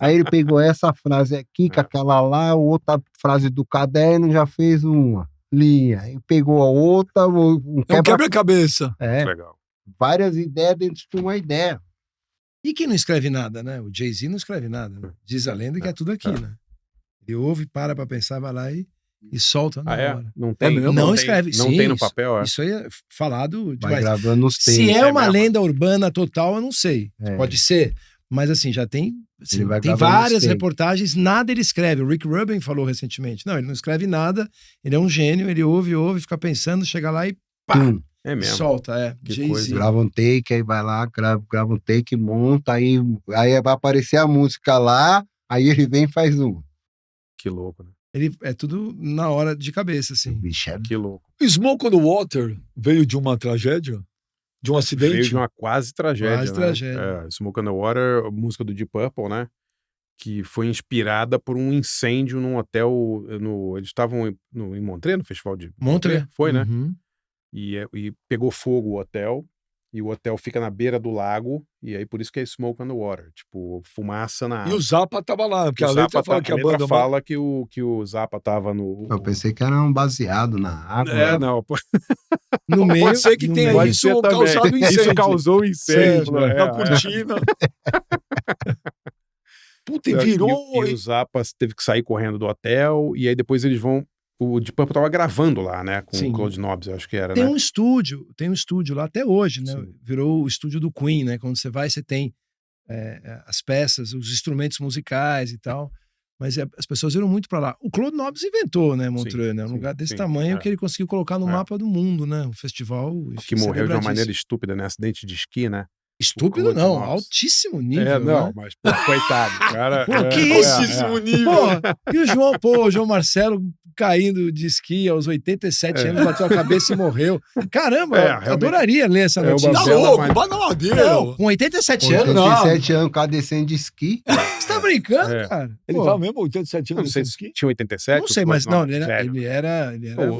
Aí ele pegou essa frase aqui, com aquela lá, outra frase do caderno, já fez uma linha. Aí pegou a outra, um
É um quebra-cabeça.
Legal.
várias ideias dentro de uma ideia.
E quem não escreve nada, né? O Jay-Z não escreve nada, né? Diz a lenda que é tudo aqui, né? Ele ouve, para pra pensar, vai lá e solta na
Ah, é?
hora.
Não tem,
mesmo?
Não
tem-
escreve.
Não
Sim,
tem no
isso-
papel, é?
Isso aí é falado
Vai
demais.
gravando os
Se
tempos.
é uma
mesmo.
lenda urbana total, eu não sei.
É.
Pode ser. Mas assim, já tem. assim,
Ele vai
tem
gravando os
várias
tempos.
reportagens, nada ele escreve. O Rick Rubin falou recentemente. Não, ele não escreve nada, ele é um gênio, ele ouve, fica pensando, chega lá e pá.
Tum.
É mesmo.
Solta,
Que
Jay-Z.
coisa.
Grava um take, aí vai lá, grava um take, monta, aí vai aparecer a música lá, aí ele vem e faz um.
Que louco, né?
Ele é tudo na hora de cabeça,
O
assim.
bicho é
Que louco.
Smoke on the Water veio de uma tragédia? De um acidente?
Veio de uma quase tragédia,
Quase
né?
tragédia.
Smoke on the Water, a música do Deep Purple, né? Que foi inspirada por um incêndio num hotel. Eles estavam em Montreux, no festival de
Montreux.
Foi, né?
Uhum.
E pegou fogo o hotel. E o hotel fica na beira do lago. E aí por isso que é Smoke on the Water. Tipo, fumaça na
E
água.
o Zappa tava lá, porque
O
a letra
Zappa
fala que a
letra
banda...
fala que o Zappa tava no.
Eu pensei que era um baseado na água.
Não.
No meio,
Pode ser que
no
tenha
meio.
Pode
isso
ser também.
causado incêndio.
Isso causou incêndio.
Na cortina. Puta, e virou...
E o Zappa teve que sair correndo do hotel, e aí depois eles vão. O Deep Purple tava gravando lá, né? Com
Sim.
o Claude Nobs, eu acho que era,
Tem
né?
um estúdio lá até hoje, né?
Sim.
Virou o estúdio do Queen, né? Quando você vai, você tem as peças, os instrumentos musicais e tal. Mas as pessoas iram muito para lá. O Claude Nobs inventou, né, Montreux, né? Um
sim,
lugar desse
sim,
tamanho que ele conseguiu colocar no mapa do mundo, né? Um festival, enfim,
Que morreu de uma
celebradíssimo.
maneira estúpida, né? Acidente de esqui, né?
Estúpido
Claude
não,
Nobs.
altíssimo nível, né?
Mas, pô, coitado, cara.
Pô, que isso?
Altíssimo nível.
Pô, e o João Marcelo caindo de esqui aos 87 anos, bateu a cabeça e morreu. Caramba, eu
realmente.
adoraria ler essa
É uma
notícia.
Tá
bela
louco,
maneira.
vai na madeira.
Não, com 87 anos.
87 anos, o cara descendo de esqui.
Você tá brincando,
É.
cara?
Ele
Pô,
tava mesmo 87
Eu
anos
não sei
nesse
se
esqui?
tinha 87.
não sei,
o
mas
Claude
não,
Nobs, velho.
ele era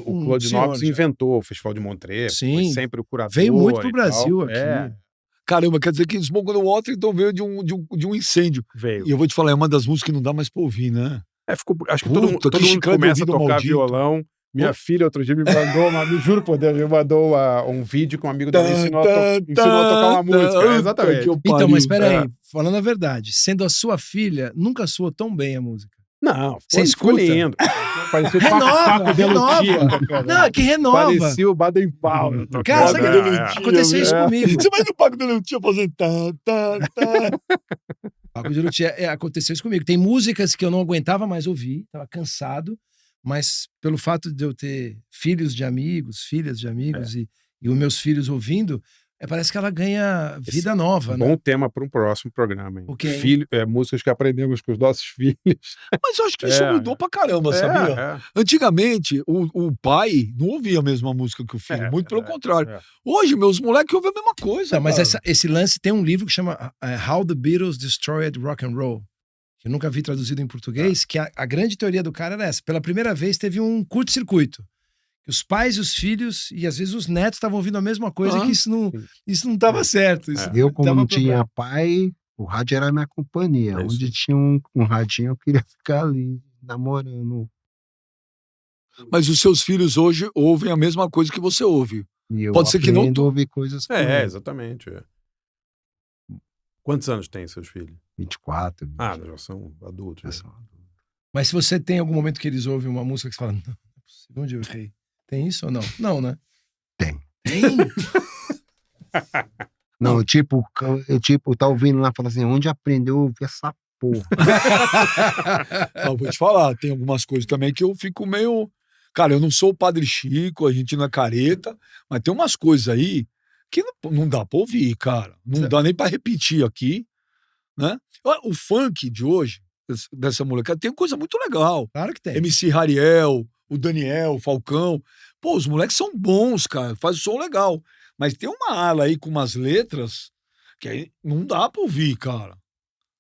O
um
Claude
senhor
Nobs
já.
inventou o Festival de Montreux.
Sim.
Foi sempre o curador.
Veio muito pro
e
Brasil
tal.
aqui.
Caramba, quer dizer que Smoke on the Water então veio de um incêndio.
Veio.
E eu vou te falar, é uma das músicas que não dá mais pra ouvir, né?
Acho que
Puta,
todo
que
mundo
chiclete
começa a
ouvido
tocar
maldito.
violão. Minha filha outro dia me mandou, me juro por Deus, me mandou um vídeo que um amigo dela ensinou a tocar uma música. Exatamente.
Então, mas peraí, falando a verdade, sendo a sua filha, nunca soou tão bem a música.
Não,
Você
ficou
escuta?
lindo. Parecia
Renova,
renova.
Não, é que renova.
Parecia o Baden Powell.
Cara,
Paco
sabe
de
que
Lutia,
aconteceu isso comigo.
Você vai no Paco de Lutia fazendo
Paco de Lutia, aconteceu isso comigo. Tem músicas que eu não aguentava mais ouvir, tava cansado, mas pelo fato de eu ter filhos de amigos, filhas de amigos e os meus filhos ouvindo, parece que ela ganha vida nova, né?
Bom tema para um próximo programa. Hein?
O quê?
Músicas que aprendemos com os nossos filhos.
Mas eu acho que isso mudou pra caramba, sabia? Antigamente, o pai não ouvia a mesma música que o filho, muito pelo contrário. Hoje, meus moleques ouvem a mesma coisa.
Não, mas
cara.
esse lance tem um livro que chama How the Beatles Destroyed Rock and Roll, que eu nunca vi traduzido em português, que a grande teoria do cara era essa. Pela primeira vez teve um curto-circuito. Os pais e os filhos, e às vezes os netos estavam ouvindo a mesma coisa, que isso não estava certo. Isso
Eu, como
dava
não
problema.
tinha pai, o rádio era a minha companhia.
É isso.
Onde tinha um radinho, eu queria ficar ali, namorando.
Mas os seus filhos hoje ouvem a mesma coisa que você ouve.
E eu
Pode ser que não
aprendo a ouvir coisas com eles.
Exatamente. Quantos anos tem seus filhos?
24. 20.
Já são adultos.
Já
né?
são adultos.
Mas se você tem algum momento que eles ouvem uma música que você fala, não é possível, onde eu errei? Tem isso ou não? Não, né?
Tem.
Tem?
Não, eu tá ouvindo lá e fala assim, onde aprendeu a ouvir essa porra?
Vou te falar, tem algumas coisas também que eu fico meio... Cara, eu não sou o Padre Chico, a gente não é careta, mas tem umas coisas aí que não dá pra ouvir, cara. Não dá nem pra repetir aqui, né? O funk de hoje, dessa molecada, tem coisa muito legal.
Claro que tem.
MC Rariel, o Daniel, o Falcão. Pô, os moleques são bons, cara. Faz o som legal. Mas tem uma ala aí com umas letras que aí não dá pra ouvir, cara.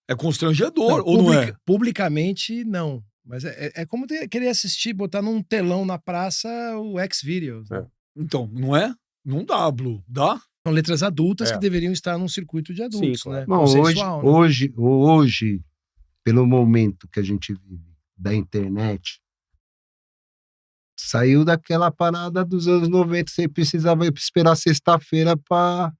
É constrangedor, ou não é?
Publicamente, não. Mas é como querer assistir, botar num telão na praça o X-Videos. Né?
Então, não é? Não dá, Blue. Dá?
São letras adultas que deveriam estar num circuito de adultos,
Sim, claro.
né?
Bom,
Consensual, né?
hoje, pelo momento que a gente vive da internet, saiu daquela parada dos anos 90, você precisava esperar sexta-feira pra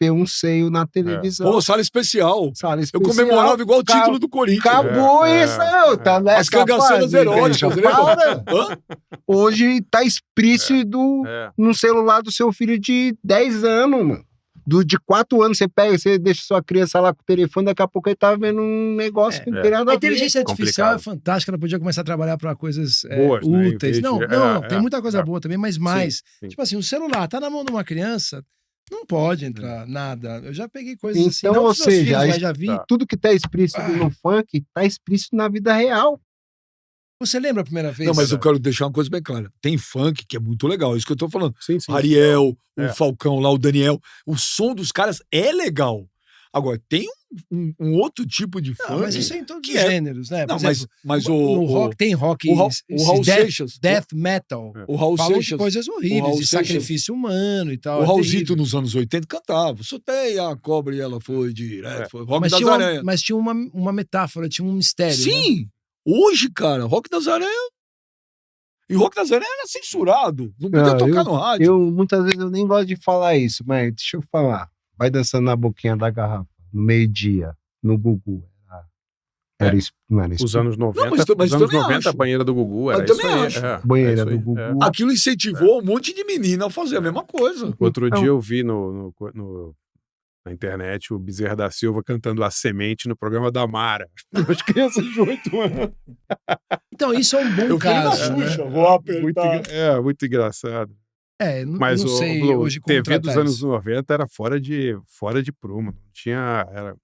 ver um seio na televisão.
Pô, sala especial.
Sala
Eu
especial.
comemorava igual o título do Corinthians.
Acabou isso, tá nessa
As cangaceiras
fase,
eróticas,
bicho, para.
Hã?
Hoje tá explícito no celular do seu filho de 10 anos, mano. De 4 anos, você deixa sua criança lá com o telefone, daqui a pouco ele tá vendo um negócio que não tem nada
A
a ver.
inteligência artificial
Complicado.
é fantástica, ela podia começar a trabalhar para coisas
Boas, né?
úteis.
Em vez
Não,
de-
não, tem muita coisa boa também, mas mais.
sim.
Tipo assim, o celular tá na mão de uma criança, não pode entrar nada. Eu já peguei coisas assim,
Então,
não
ou
dos meus
seja,
filhos,
aí
mas já vi.
tá.
Tudo que tá explícito no funk, tá explícito na vida real.
Você lembra a primeira vez?
Não, mas eu quero deixar uma coisa bem clara. Tem funk que é muito legal, isso que eu tô falando.
Sim, sim.
Ariel,
É.
o Falcão lá, o Daniel. O som dos caras é legal. Agora, tem um outro tipo de funk.
Não, mas isso é em todos
que
os
é-
gêneros, né?
Não,
Por exemplo,
mas
no rock, tem rock,
o Raul
esses
Seixas.
death metal.
O Raul
Falam de
Seixas.
coisas
o Raul
horríveis, de
Seixas-
sacrifício humano e tal.
O
é
Raulzito
terrível.
nos anos 80 cantava. Soltei a cobra e ela foi direto. Foi Rock
Mas
das
tinha,
Aranhas.
mas tinha uma metáfora, tinha um mistério. Né?
Sim! Hoje, cara, Rock das Aranhas. E Rock das Aranhas era censurado. Não podia
Não,
tocar no rádio.
Muitas vezes eu nem gosto de falar isso, mas deixa eu falar. Vai dançando na boquinha da garrafa, no meio-dia, no Gugu. Era isso, não era isso.
Os anos 90,
mas
os anos
também
90 a
acho.
banheira do Gugu
Mas
era
também
isso aí.
acho.
Banheira
isso
do
aí,
Gugu.
Aquilo incentivou um monte de menina a fazer a mesma coisa.
Outro
Então-
dia eu vi na internet o Bezerra da Silva cantando A Semente no programa da Mara. As crianças de 8 anos.
Então, isso é um bom
Eu fui na
caso. né?
Xuxa, vou apertar.
Muito engraçado.
Mas
Mas
não sei
Blue,
hoje como
TV dos
tratar
anos
isso.
90 era fora de prumo. Não tinha. Era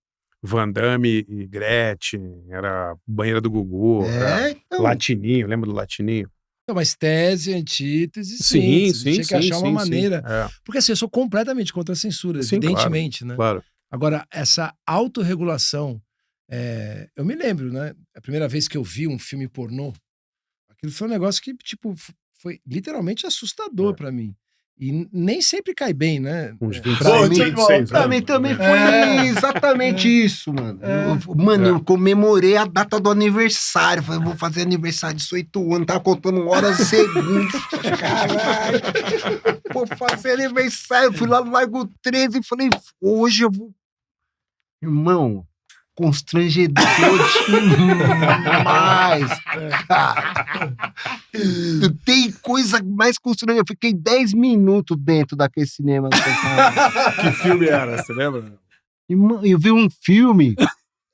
Van Damme e Gretchen, era Banheira do Gugu, era
Então,
Latininho, lembra do Latininho?
Não, mas tese, antítese, sim. Tinha que achar uma maneira.
É,
Porque assim, eu sou completamente contra a censura,
Sim,
evidentemente, né?
claro.
Agora, essa autorregulação, eu me lembro, né? A primeira vez que eu vi um filme pornô, aquilo foi um negócio que, tipo, foi literalmente assustador pra mim. E nem sempre cai bem, né?
Uns
É.
25,
Pô,
26
pra mim
anos,
também
né?
foi exatamente isso, mano. Eu comemorei a data do aniversário. Falei, vou fazer aniversário de 18 anos. Tava contando horas e segundos. Caralho. Vou fazer aniversário. Fui lá no Largo 13 e falei, hoje eu vou... Irmão, constrangedor demais, cara. Tem coisa mais constrangedora. Eu fiquei 10 minutos dentro daquele cinema.
Que filme era, você lembra?
Irmão, eu vi um filme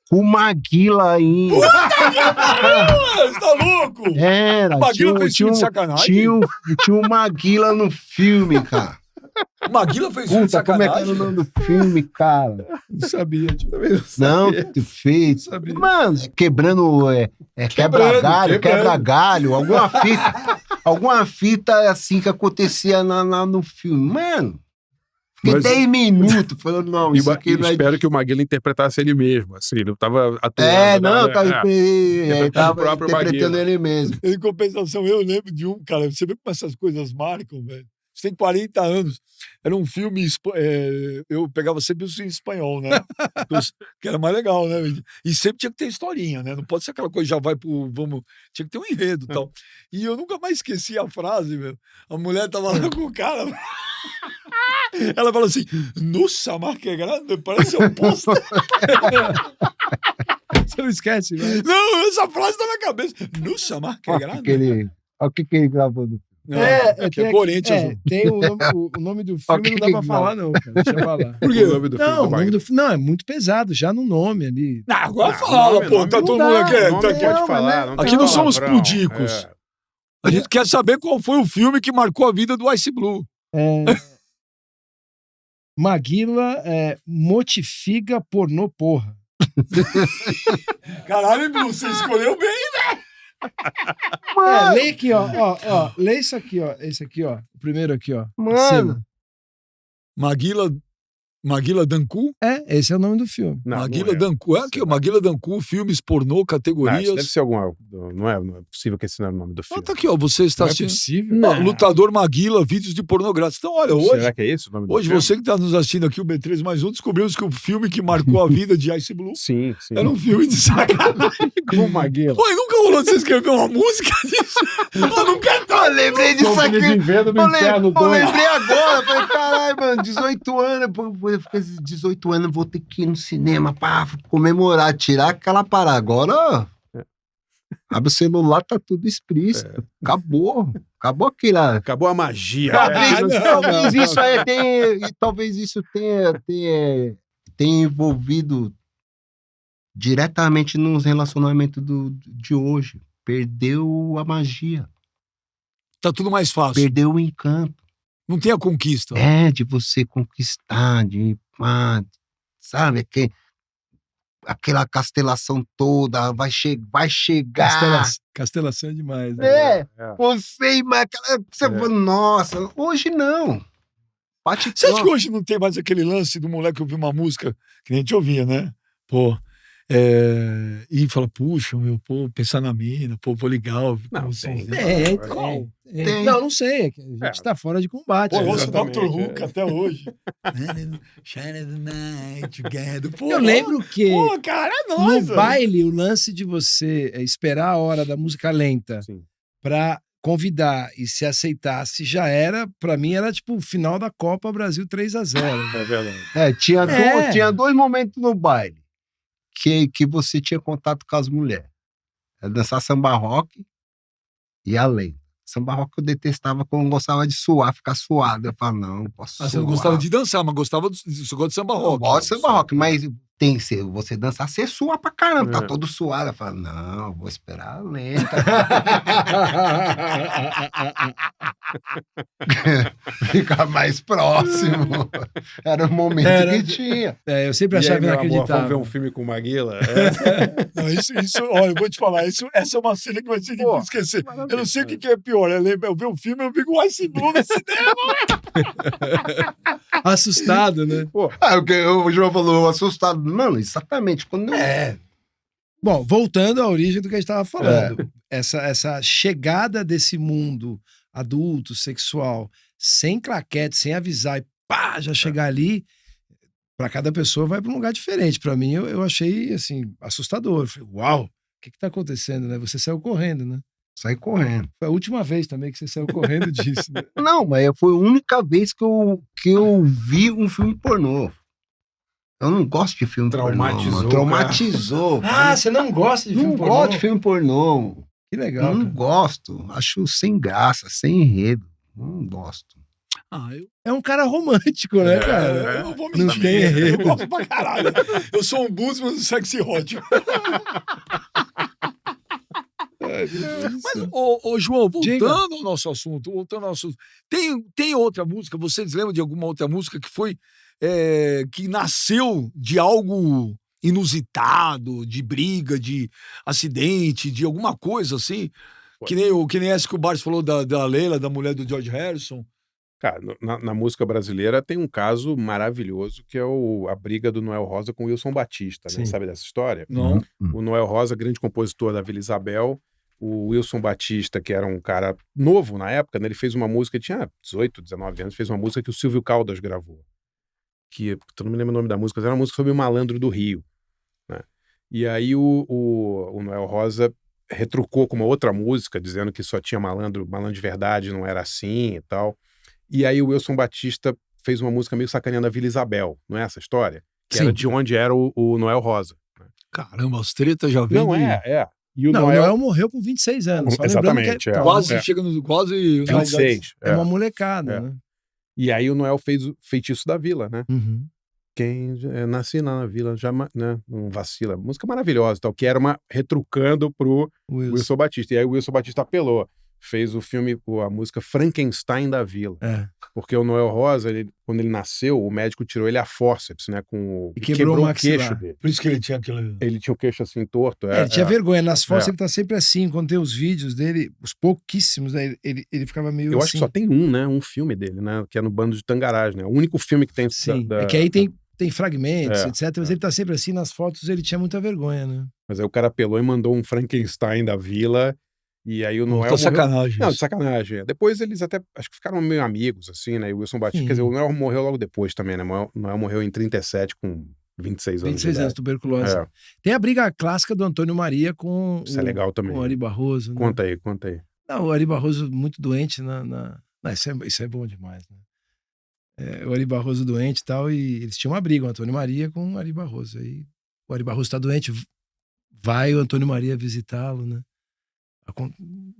com o Maguila ainda.
Você tá louco?
Era.
Maguila fez filme de sacanagem?
Tinha um Maguila no filme, cara.
Maguila fez filme de
Puta, como é que era o
sacanagem?
nome do filme, cara?
Não sabia. Tipo,
Não, fez.
sabia.
Mano, quebrando quebra-galho,
quebrando.
quebra-galho, alguma fita assim que acontecia no filme. Mano, fiquei
Mas-
10 minutos falando, não, isso aqui não é...
Espero que o Maguila interpretasse ele mesmo, assim, ele tava atuando.
Não,
né?
ele
o
tava
próprio
interpretando
Maguila.
ele mesmo.
Em compensação, eu lembro de um, cara, você vê como essas coisas marcam, velho. Você tem 40 anos. Era um filme, eu pegava sempre isso em espanhol, né? Que era mais legal, né? E sempre tinha que ter historinha, né? Não pode ser aquela coisa, já vai pro, tinha que ter um enredo e tal. E eu nunca mais esqueci a frase, meu. A mulher tava lá com o cara. Ela falou assim, nossa, mas que grande, parece um posto.
Você não esquece, né?
Não, essa frase tá na cabeça. Nossa, mas que
Olha
grande.
o que ele gravou do
Não, aqui é Corinthians.
tem o nome do filme, não dá pra falar, não, cara. Deixa eu falar.
Por quê? O nome do filme
Não,
do
o nome
Maguila.
do não, é muito pesado, já no nome ali.
Não, agora
Ah,
fala,
nome,
pô.
nome
Tá
não
todo
dá,
mundo aqui.
Nome
Tá
pode
aqui.
falar, não
Aqui
tem
não somos
palavrão,
pudicos.
é.
A gente quer saber qual foi o filme que marcou a vida do Ice Blue.
Maguila motifiga pornô porra.
Caralho, Blue, você escolheu bem.
Lê aqui, ó. Lê isso aqui, ó. Esse aqui, ó. O primeiro aqui, ó.
Mano.
Acima.
Maguila Dancu?
Esse é o nome do filme.
Não,
Maguila
não é.
Dancu. É aqui, ó. Maguila Dancu, filmes pornô,
Não, isso
categorias.
deve ser alguma. Não é possível que esse não é o nome do
Ah,
filme.
tá aqui, ó. Você está
Não é
assistindo.
possível.
Ó, Lutador Maguila, vídeos de pornografia. Então, olha, hoje.
Será que é esse o nome do
Hoje
filme?
você que está nos assistindo aqui, o B3 mais um, descobrimos que o filme que marcou a vida de Ice Blue
Sim.
era um filme de sacanagem.
Com o Maguila.
Oi, nunca rolou de você escrever uma música disso? Eu não quero
Eu lembrei disso aqui.
Venda do
Eu
Inferno
lembrei agora. Falei, caralho, mano, 18 anos. Eu fiquei 18 anos, vou ter que ir no cinema pra comemorar, tirar aquela parada. Agora, ó. Abre o celular, tá tudo explícito. Acabou. Acabou aquela.
Acabou a magia.
Talvez isso tenha envolvido diretamente nos relacionamentos de hoje. Perdeu a magia.
Tá tudo mais fácil.
Perdeu o encanto.
Não tem a conquista.
De você conquistar, sabe? Aquela castelação toda, vai chegar.
Castelação é demais. Né?
Você fala, nossa, hoje não.
Você acha que hoje não tem mais aquele lance do moleque ouvir uma música que nem a gente ouvia, né? Pô, e fala, puxa, pensar na mina, pô, legal.
Não,
tem. Não sei, a gente tá fora de combate.
Pô, eu ouço Dr. Hook até hoje.
Eu lembro que
pô, cara, é nóis,
no baile, o lance de você esperar a hora da música lenta pra convidar e se aceitasse já era, pra mim, era tipo o final da Copa Brasil 3-0.
É verdade.
Tinha 2 momentos no baile que você tinha contato com as mulheres. Dançar samba rock e além. Samba rock eu detestava quando eu gostava de suar, ficar suado. Eu falava, não posso suar.
Você não gostava de dançar, mas você gosta de samba rock.
Eu gosto de samba rock, mas tem que ser, você dançar, você sua pra caramba, tá todo suado. Eu falo, não, vou esperar a lenta. Ficar mais próximo. Era o momento que tinha.
Eu sempre achava inacreditável.
Vamos ver um filme com Maguila?
Não, isso, olha, eu vou te falar, essa é uma cena que vai ser difícil esquecer. Eu não sei o que é pior, eu ver um filme, eu vi o Ice Blue no cinema.
Assustado, né?
O João falou, assustado. Mano, exatamente. Quando
Bom, voltando à origem do que a gente estava falando. Essa chegada desse mundo adulto, sexual, sem claquete, sem avisar, e pá, já chegar ali, para cada pessoa vai para um lugar diferente. Para mim, eu achei, assim, assustador. Eu falei, uau, o que tá acontecendo, né? Você saiu correndo, né?
Saí correndo.
Foi a última vez também que você saiu correndo disso, né?
Não, mas foi a única vez que eu vi um filme pornô. Eu não gosto de filme pornô. Traumatizou.
Você não gosta de filme pornô?
Não gosto de filme pornô.
Que legal.
Eu não gosto. Acho sem graça, sem enredo. Não gosto.
É um cara romântico, né, cara?
Eu não vou
Não tem enredo.
Eu gosto pra caralho. Eu sou um busman do sexy hot. Mas, João, voltando ao nosso assunto, tem outra música, vocês lembram de alguma outra música que foi que nasceu de algo inusitado, de briga, de acidente, de alguma coisa assim? Que nem essa que o Bart falou da Leila, da mulher do George Harrison.
Cara, na música brasileira tem um caso maravilhoso que é a briga do Noel Rosa com o Wilson Batista, né? Sabe dessa história?
Não.
O Noel Rosa, grande compositor da Vila Isabel, o Wilson Batista, que era um cara novo na época, né? Ele fez uma música, ele tinha 18, 19 anos, fez uma música que o Silvio Caldas gravou. Que, eu não me lembro o nome da música, mas era uma música sobre o malandro do Rio, né? E aí o Noel Rosa retrucou com uma outra música, dizendo que só tinha malandro de verdade, não era assim e tal. E aí o Wilson Batista fez uma música meio sacaneando a Vila Isabel, não é essa história? Que era de onde era o Noel Rosa. Né?
Caramba, as tretas já vêm.
Não, E o
Noel morreu com 26 anos. Só
exatamente.
Que
quase chega no... Quase
26.
É uma molecada, né?
E aí o Noel fez o Feitiço da Vila, né?
Uhum.
Quem nasce na Vila já né, não vacila. Música maravilhosa, tal, que era retrucando pro Wilson Batista. E aí o Wilson Batista apelou. Fez o filme, a música Frankenstein da Vila. Porque o Noel Rosa, quando ele nasceu, o médico tirou ele a fórceps, né?
E quebrou o
queixo dele.
Por isso que ele tinha aquele...
Ele tinha o queixo assim torto.
Ele tinha vergonha. Nas fotos ele tá sempre assim. Quando tem os vídeos dele, os pouquíssimos, né, ele ficava meio
Eu
assim.
acho que só tem um filme dele, né? Que é no Bando de Tangaragem, né? O único filme que tem...
Sim, é que aí tem fragmentos, etc. Mas ele tá sempre assim. Nas fotos ele tinha muita vergonha, né?
Mas aí o cara apelou e mandou um Frankenstein da Vila... E aí o Noel
morreu... sacanagem.
Não, de sacanagem. Depois eles até, acho que ficaram meio amigos, assim, né? E o Wilson Batista, quer dizer, o Noel morreu logo depois também, né? O Noel morreu em 37 com 26 anos.
26 anos, tuberculose. Tem a briga clássica do Antônio Maria com
Isso é legal também.
com o Ari Barroso. Né?
Conta aí.
Não, o Ari Barroso muito doente Não, isso é bom demais, né? O Ari Barroso doente e tal, e eles tinham uma briga, o Antônio Maria com o Ari Barroso. Aí o Ari Barroso tá doente, vai o Antônio Maria visitá-lo, né?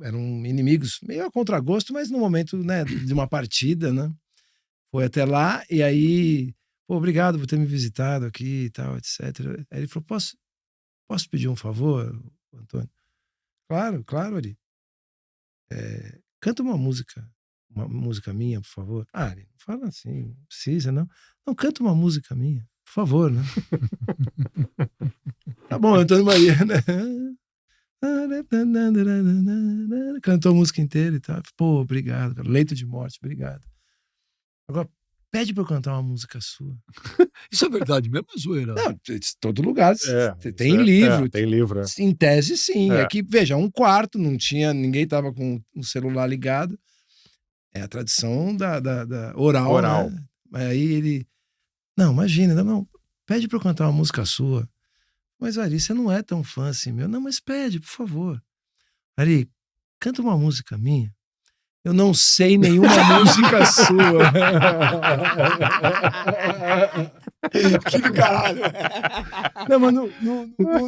Eram inimigos, meio a contragosto, mas no momento, né, de uma partida, né? Foi até lá e aí, pô, obrigado por ter me visitado aqui e tal, etc. Aí ele falou, posso pedir um favor, Antônio? Claro, Ari. Canta uma música minha, por favor. Ari, não fala assim, não precisa, não. Não, canta uma música minha, por favor, né? Tá bom, Antônio Maria, né? Cantou a música inteira e tal. Pô, obrigado, cara. Leito de morte, obrigado. Agora, pede pra eu cantar uma música sua.
Isso é verdade mesmo, é zoeira?
Não, todo lugar tem livro.
Tem livro.
Em tese, sim.
É.
É que, veja, um quarto, não tinha, ninguém tava com o celular ligado. É a tradição da oral. Né? Aí ele, não, imagina, não, pede pra eu cantar uma música sua. Mas, Ari, você não é tão fã assim meu. Não, mas pede, por favor. Ari, canta uma música minha. Eu não sei nenhuma música sua.
Que do caralho.
Não, mas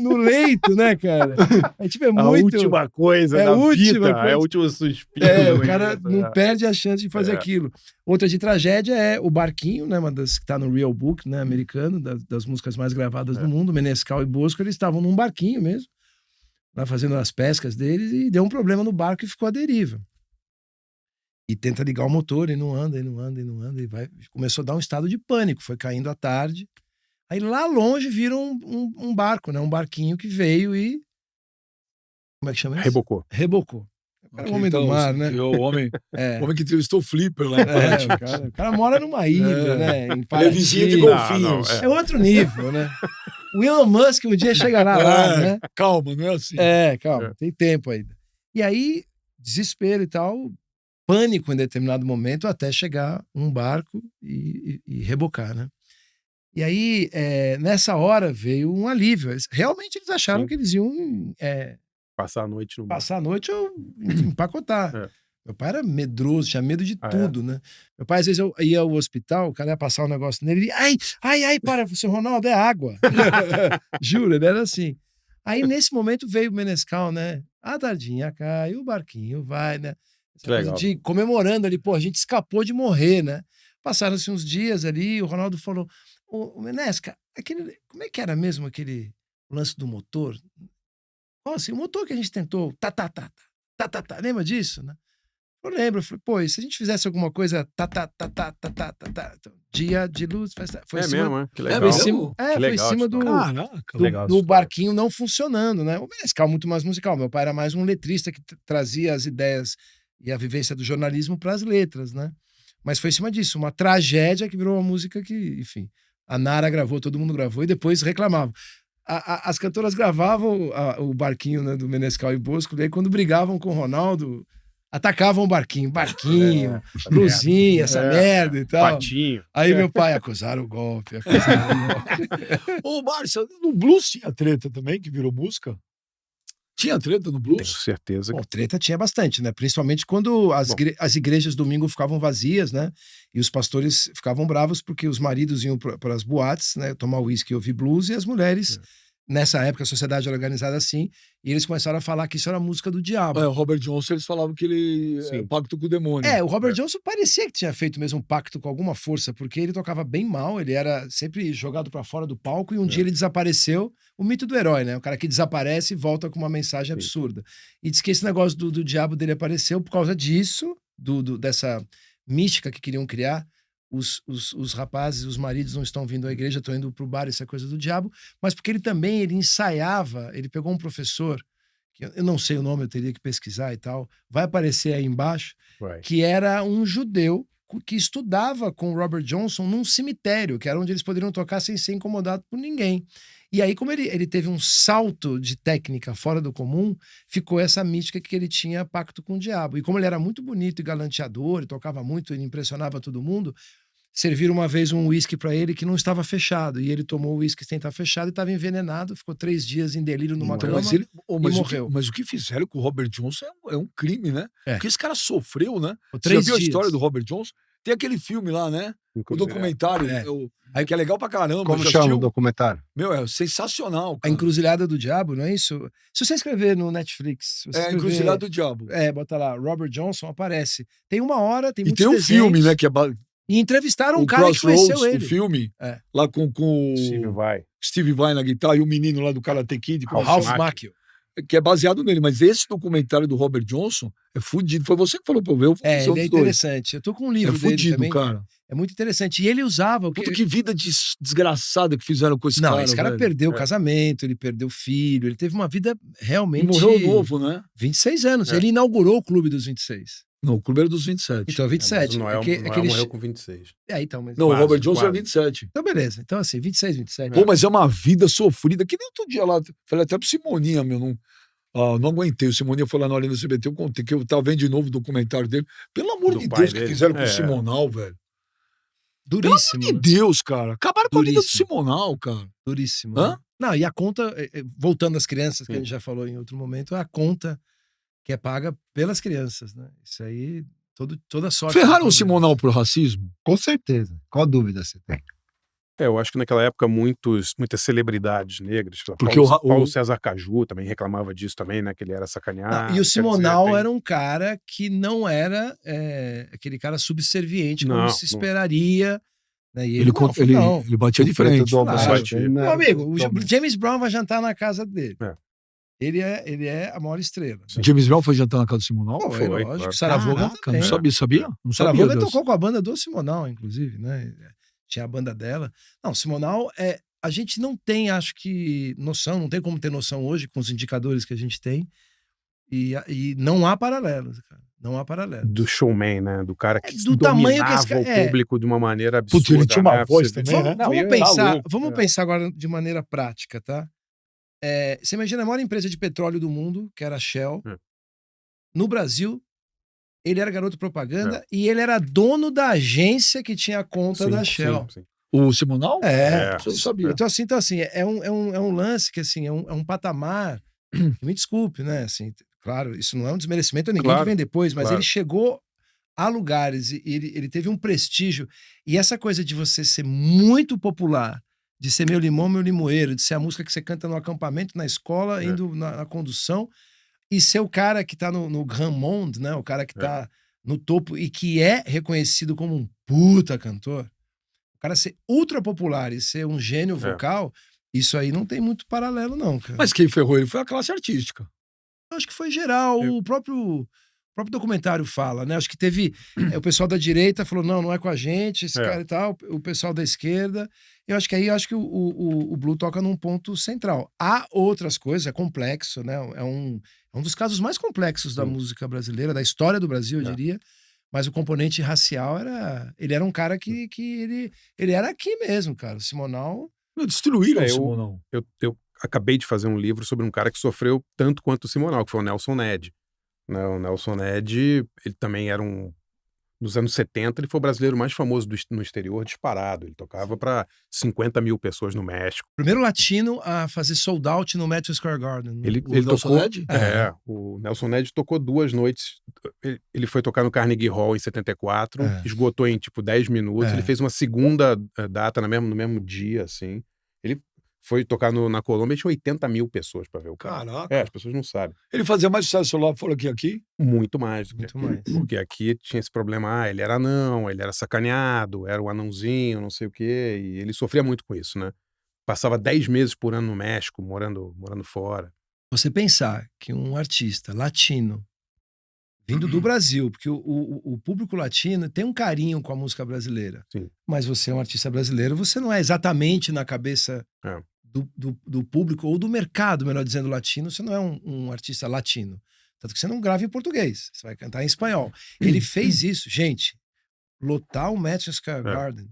no leito, né, cara? A gente vê muito...
A última coisa da vida, é o último suspiro.
O cara não perde a chance de fazer aquilo. Outra de tragédia é o Barquinho, né, uma das que tá no Real Book, né, americano, das músicas mais gravadas do mundo, Menescal e Bosco, eles estavam num barquinho mesmo, lá fazendo as pescas deles, e deu um problema no barco e ficou à deriva. E tenta ligar o motor e não anda, e vai. Começou a dar um estado de pânico, foi caindo à tarde. Aí lá longe viram um barco, né? Um barquinho que veio e... Como é que chama isso? Rebocou. O homem do mar, né?
O homem que entrevistou o Flipper lá em
o cara mora numa ilha, né? Em
Ele é vizinho de golfinhos.
É outro nível, né? O Elon Musk um dia chegará lá, né?
Calma, não é assim.
Calma, tem tempo ainda. E aí, desespero e tal... Pânico em determinado momento até chegar um barco e rebocar, né? E aí, nessa hora, veio um alívio. Realmente eles acharam que eles iam
passar a noite no mar.
Passar a noite ou empacotar. Meu pai era medroso, tinha medo de tudo, né? Meu pai, às vezes, eu ia ao hospital, o cara ia passar um negócio nele, ele ai, para, seu Ronaldo, é água. Juro, ele era assim. Aí, nesse momento, veio o Menescal, né? A tardinha cai, o barquinho vai, né? Comemorando ali, pô, a gente escapou de morrer, né? Passaram-se uns dias ali, o Ronaldo falou, ô Menesca, como é que era mesmo aquele lance do motor? Assim, o motor que a gente tentou, lembra disso, né? Eu lembro, eu falei, pô, e se a gente fizesse alguma coisa, dia de luz, foi
mesmo, que legal.
Foi em cima do barquinho não funcionando, né? O Menescal muito mais musical, meu pai era mais um letrista que trazia as ideias e a vivência do jornalismo para as letras, né? Mas foi em cima disso, uma tragédia que virou uma música que, enfim, a Nara gravou, todo mundo gravou e depois reclamavam. As cantoras gravavam o barquinho, né, do Menescal e Bosco, e aí quando brigavam com o Ronaldo, atacavam o barquinho, blusinha, essa merda e tal.
Patinho.
Aí meu pai, acusaram o golpe.
Ô, Márcia, no blues tinha treta também, que virou música? Tinha treta no blues?
Tenho certeza.
Bom, treta tinha bastante, né? Principalmente quando as igrejas domingo ficavam vazias, né? E os pastores ficavam bravos porque os maridos iam para as boates, né? Tomar uísque e ouvir blues, e as mulheres, nessa época, a sociedade era organizada assim, e eles começaram a falar que isso era música do diabo.
O Robert Johnson, eles falavam que ele pacto com o demônio.
O Robert Johnson parecia que tinha feito mesmo um pacto com alguma força, porque ele tocava bem mal, ele era sempre jogado para fora do palco, e um dia ele desapareceu. O mito do herói, né? O cara que desaparece e volta com uma mensagem absurda. E diz que esse negócio do diabo dele apareceu por causa disso, dessa mística que queriam criar. Os rapazes, os maridos não estão vindo à igreja, estão indo pro bar, isso é coisa do diabo, mas porque ele ensaiava, ele pegou um professor, que eu não sei o nome, eu teria que pesquisar e tal, vai aparecer aí embaixo, que era um judeu que estudava com o Robert Johnson num cemitério, que era onde eles poderiam tocar sem ser incomodado por ninguém. E aí, como ele teve um salto de técnica fora do comum, ficou essa mística que ele tinha pacto com o diabo. E como ele era muito bonito e galanteador, e tocava muito, ele impressionava todo mundo, serviram uma vez um uísque para ele que não estava fechado. E ele tomou o uísque sem estar fechado e estava envenenado, ficou 3 dias em delírio numa cama e morreu.
Mas o que fizeram com o Robert Johnson é um crime, né? Porque esse cara sofreu, né?
Você já viu
a história do Robert Johnson? Tem aquele filme lá, né? O
Encruzilhada.
documentário,
É.
que é legal pra caramba.
Como
já
chama
assistiu?
o documentário?
Meu, é sensacional,
A
cara.
Encruzilhada do Diabo, não é isso? Se você escrever no Netflix... se você
É a
escrever-
Encruzilhada do Diabo.
Bota lá, Robert Johnson, aparece. Tem 1 hora, tem
E
muitos
tem um
desenhos,
filme, né? Que é
E entrevistaram um
o
cara que conheceu
Crossroads,
ele.
o filme,
É.
lá com o
Steve Vai.
Steve Vai na guitarra e o menino lá do Karate Kid,
O
como
Ralph
chama?
Macchio.
Que é baseado nele. Mas esse documentário do Robert Johnson é fudido. Foi você que falou pra eu ver. Eu
Ele é
são os dois.
interessante. Eu tô com um livro
É
dele
fudido,
também.
cara.
É muito interessante. E ele usava...
Puta, que vida desgraçada que fizeram com esse
Não,
cara.
esse cara
velho.
perdeu o casamento, ele perdeu o filho, ele teve uma vida
E
realmente...
morreu novo, né?
26 anos.
É.
Ele inaugurou o Clube dos 26.
Não, o clube era dos 27.
Então,
Mas
27.
o Noel,
Aquele-
Noel morreu com 26.
então, mas...
Não, o
Quase,
Robert Johnson era
quase.
27.
Então, beleza. Então, assim, 26, 27.
Pô, mas é uma vida sofrida. Que nem outro dia lá. Falei até pro Simoninha, meu. Não aguentei. O Simoninha foi lá na Arena CBT. Eu contei que eu tava vendo de novo o documentário dele. Pelo amor
Do
de
pai
Deus, que
dele.
fizeram com o
É.
Simonal, velho.
Duríssimo.
Que
né?
Deus, cara. Acabaram com a vida do
Duríssimo.
Simonal, cara.
Duríssimo.
Hã?
né? Não, e a conta, voltando às crianças, que a
Sim.
gente já falou em outro momento, é a conta que é paga pelas crianças, né? Isso aí, toda sorte.
Ferraram o
de problemas.
Simonal por racismo?
Com certeza. Qual dúvida você tem?
Eu acho que naquela época muitas celebridades negras,
Porque
Paulo
o-
César Caju também reclamava disso também, né? Que ele era sacaneado.
Não, e o
quer dizer,
Simonal
tem-
era um cara que não era aquele cara subserviente como
Não,
se
não.
esperaria. Né? E
Ele
não.
ele batia de
O preto
frente.
do
claro.
Alvarez, ele não
Meu
era
amigo, o
tão-
James Brown vai jantar na casa dele.
É.
Ele é a maior estrela.
James Brown foi jantar na casa do Simonal?
Pô,
foi,
lógico.
claro.
Sarah Vaughan
Caraca,
também.
não sabia? Não
Sarah
sabia
Vaughan
dessa.
tocou com a banda do Simonal, inclusive, né? Tinha a banda dela. Não, Simonal, a gente não tem, acho que, noção, não tem como ter noção hoje com os indicadores que a gente tem. E não há paralelos, cara. Não há paralelos.
Do showman, né? Do cara que
Do tamanho que esse
dominava
cara-
o público de uma maneira absurda.
Putz, ele tinha uma
né?
voz
Você vê-
também, né?
Não,
Vamos
ele
pensar,
louco.
vamos
É.
pensar agora de maneira prática, tá? Você imagina a maior empresa de petróleo do mundo, que era a Shell.
É.
No Brasil, ele era garoto propaganda e ele era dono da agência que tinha a conta
Sim,
da Shell.
sim, sim.
O Simonal?
É.
Eu não sabia.
Então, assim, é um lance que, assim, é um patamar. Me desculpe, né? Assim, claro, isso não é um desmerecimento a ninguém
Claro,
que vem depois, mas
claro.
ele chegou a lugares e ele teve um prestígio. E essa coisa de você ser muito popular, de ser meu limão, meu limoeiro, de ser a música que você canta no acampamento, na escola, indo na condução, e ser o cara que tá no Grand Monde, né? O cara que tá no topo e que é reconhecido como um puta cantor. O cara ser ultra popular e ser um gênio vocal, isso aí não tem muito paralelo, não, cara.
Mas quem ferrou ele foi a classe artística.
Eu acho que foi geral. O próprio documentário fala, né? Acho que teve. O pessoal da direita falou: não é com a gente, esse cara e tal. O pessoal da esquerda. Eu acho que aí o Blue toca num ponto central. Há outras coisas, é complexo, né? É um dos casos mais complexos da música brasileira, da história do Brasil, eu diria. Mas o componente racial ele era um cara que ele era aqui mesmo, cara. O Simonal.
Destruíram o
eu-
Simonal.
Eu acabei de fazer um livro sobre um cara que sofreu tanto quanto o Simonal, que foi o Nelson Ned. Né, o Nelson Ned, ele também era nos anos 70, ele foi o brasileiro mais famoso no exterior, disparado. Ele tocava para 50 mil pessoas no México.
Primeiro latino a fazer sold out no Madison Square Garden.
Ele
Nelson
tocou.
Ned?
O Nelson Ned tocou 2 noites. Ele foi tocar no Carnegie Hall em 74, esgotou em tipo 10 minutos. Ele fez uma segunda data no mesmo dia, assim. Ele foi tocar na Colômbia e tinha 80 mil pessoas para ver o cara.
Caraca.
As pessoas não sabem.
Ele fazia mais sucesso lá fora que aqui?
Muito mais do que
Muito
aqui.
mais.
Porque aqui tinha esse problema, ele era anão, ele era sacaneado, era um anãozinho, não sei o quê, e ele sofria muito com isso, né? Passava 10 meses por ano no México, morando fora.
Você pensar que um artista latino vindo do Brasil, porque o público latino tem um carinho com a música brasileira.
Sim.
Mas você é um artista brasileiro, você não é exatamente na cabeça do público ou do mercado, melhor dizendo, latino, você não é um artista latino. Tanto que você não grava em português, você vai cantar em espanhol. Ele fez isso, gente, lotar o Madison Square Garden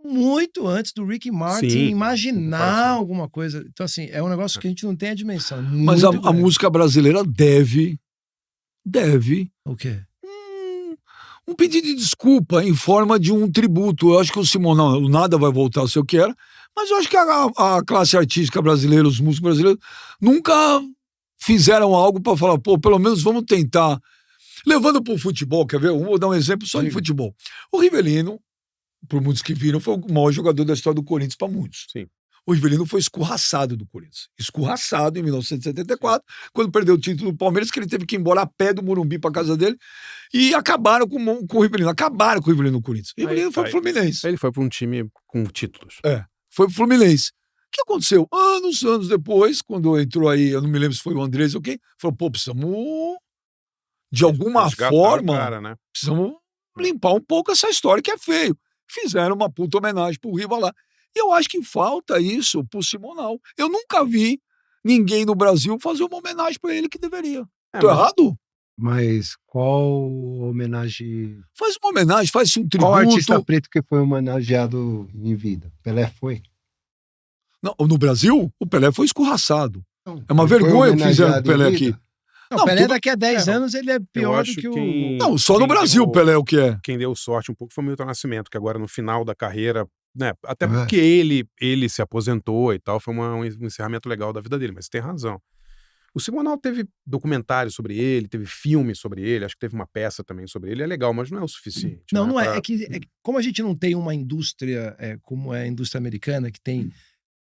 muito antes do Ricky Martin imaginar alguma coisa. Então, assim, é um negócio que a gente não tem a dimensão.
Mas a música brasileira deve
O quê?
um pedido de desculpa em forma de um tributo. Eu acho que o Simonal, nada vai voltar ao seu que era, mas eu acho que a classe artística brasileira, os músicos brasileiros, nunca fizeram algo para falar, pô, pelo menos vamos tentar. Levando pro futebol, quer ver? Vou dar um exemplo só de
Diga.
futebol. O Rivelino, por muitos que viram, foi o maior jogador da história do Corinthians para muitos.
Sim.
O Rivelino foi escorraçado do Corinthians. Escorraçado em 1974, quando perdeu o título do Palmeiras, que ele teve que ir embora a pé do Morumbi para casa dele, e acabaram com o Rivelino. Acabaram com o Rivelino no Corinthians. O Rivelino foi pro Fluminense.
Ele foi para um time com títulos.
Foi pro Fluminense. O que aconteceu? Anos depois, quando entrou aí, eu não me lembro se foi o Andrés ou quem, falou, pô, precisamos, de alguma
Resgatar
forma,
o cara, né?
precisamos limpar um pouco essa história que é feio. Fizeram uma puta homenagem pro Riva lá. E eu acho que falta isso pro Simonal. Eu nunca vi ninguém no Brasil fazer uma homenagem pra ele que deveria. Tô
mas-
errado?
Mas qual homenagem.
Faz uma homenagem, faz um
Qual artista
tributo.
preto que foi homenageado em vida? Pelé foi?
Não, no Brasil, o Pelé foi escorraçado. É uma
Ele foi
vergonha o que fizeram com o
homenageado
Pelé
em
aqui.
vida?
Não,
Não,
Pelé
tudo-
daqui a 10 anos ele é pior do
acho
que o...
quem-
Não, só no
quem
Brasil o
deu-
Pelé é o que é.
Quem deu sorte um pouco foi o Milton Nascimento, que agora no final da carreira, né? Até
É.
porque ele se aposentou e tal, foi um encerramento legal da vida dele, mas você tem razão. O Simonal teve documentário sobre ele, teve filme sobre ele, acho que teve uma peça também sobre ele, é legal, mas não é o suficiente.
Não,
né,
não é.
pra-
É que como a gente não tem uma indústria como é a indústria americana, que tem.